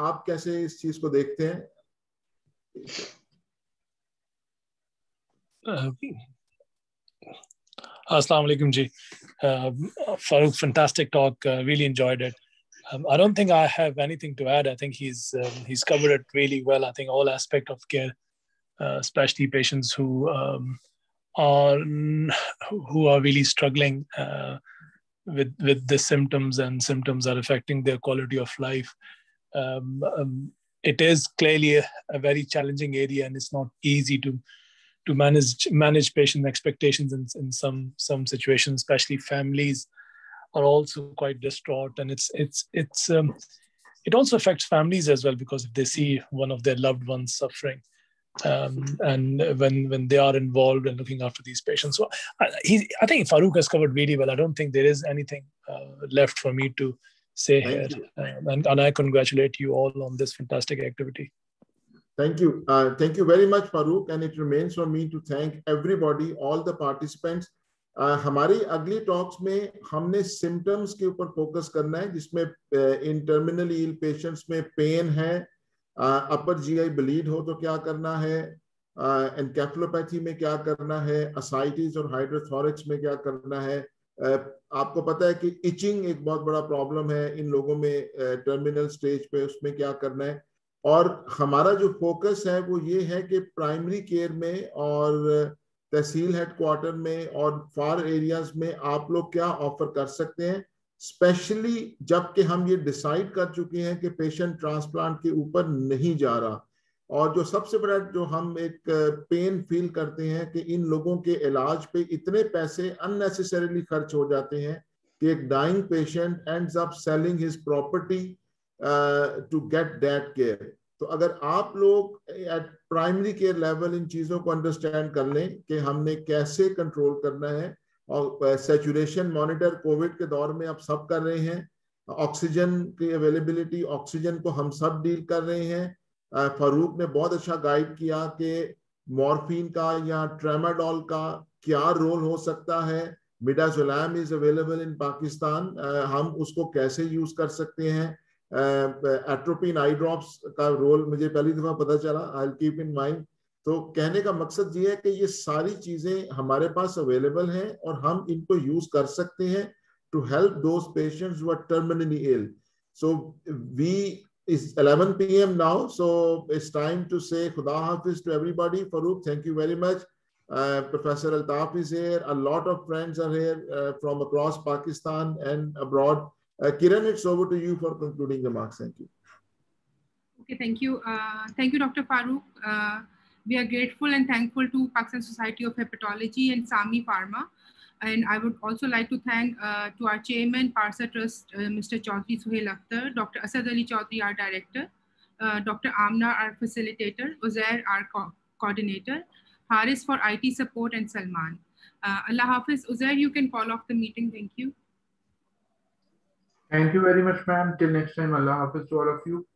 B: आप कैसे इस चीज को देखते हैं?
D: Assalamu alaikum ji. Farooq, fantastic talk. Really enjoyed it. I don't think I have anything to add. I think he's covered it really well. I think all aspect of care, especially patients who are really struggling with the symptoms, and symptoms are affecting their quality of life. It is clearly a very challenging area, and it's not easy to manage patient expectations in some situations. Especially families are also quite distraught, and it also affects families as well, because if they see one of their loved ones suffering, and when they are involved in looking after these patients. So I think Farooq has covered really well. I don't think there is anything left for me to say here, and I congratulate you all on this fantastic activity.
B: Thank you very much, Farooq, and it remains for me to thank everybody, all the participants. हमारी अगली talks में हमने symptoms के ऊपर focus करना है, जिसमें इन terminally ill patients में पेन है, अपर जीआई ब्लीड हो तो क्या करना है, एनकेफेलोपैथी में क्या करना है, असाइटिस और हाइड्रोथोरेक्स में क्या करना है, आपको पता है कि इचिंग एक बहुत बड़ा प्रॉब्लम है इन लोगों में टर्मिनल स्टेज पे, उसमें क्या करना है। और हमारा जो फोकस है वो ये है कि प्राइमरी केयर में और तहसील हेडक्वार्टर में और फार एरियाज में आप लोग क्या ऑफर कर सकते हैं, स्पेशली जबकि हम ये डिसाइड कर चुके हैं कि पेशेंट ट्रांसप्लांट के ऊपर नहीं जा रहा। और जो सबसे बड़ा जो हम एक पेन फील करते हैं कि इन लोगों के इलाज पे इतने पैसे अननेसेसरीली खर्च हो जाते हैं कि एक dying patient ends up selling his property to get that care. तो अगर आप लोग एट प्राइमरी केयर लेवल इन चीजों को अंडरस्टैंड कर लें कि हमने कैसे कंट्रोल करना है, और सैचुरेशन मॉनिटर कोविड के दौर में अब सब कर रहे हैं, ऑक्सीजन की अवेलेबिलिटी, ऑक्सीजन को हम सब डील कर रहे हैं। फारूक ने बहुत अच्छा गाइड किया कि मॉर्फिन का या ट्रेमाडोल का क्या रोल हो सकता है। मिडाजोलैम इज अवेलेबल इन पाकिस्तान, हम उसको कैसे यूज कर सकते हैं। एट्रोपिन आई ड्रॉप्स का रोल मुझे पहली दफा पता चला, I will keep in mind. तो कहने का मकसद ये है कि ये सारी चीजें हमारे पास अवेलेबल हैं और हम इनको यूज कर सकते हैं to help those patients who are terminally ill. So we It's 11 p.m. now, so it's time to say Khuda Hafiz to everybody. Farooq, thank you very much. Professor Altaf is here. A lot of friends are here from across Pakistan and abroad. Kiran, it's over to you for concluding remarks. Thank you.
A: Okay, thank you. Thank you, Dr. Farooq. We are grateful and thankful to Pakistan Society of Hepatology and Sami Pharma. And I would also like to thank to our chairman, Parsa Trust, Mr. Chaudhry Suhail Akhtar, Dr. Asad Ali Chaudhry, our director, Dr. Amna, our facilitator, Uzair, our coordinator, Haris for IT support, and Salman. Allah Hafiz. Uzair, you can call off the meeting. Thank you.
E: Thank you very much, ma'am. Till next time, Allah Hafiz to all of you.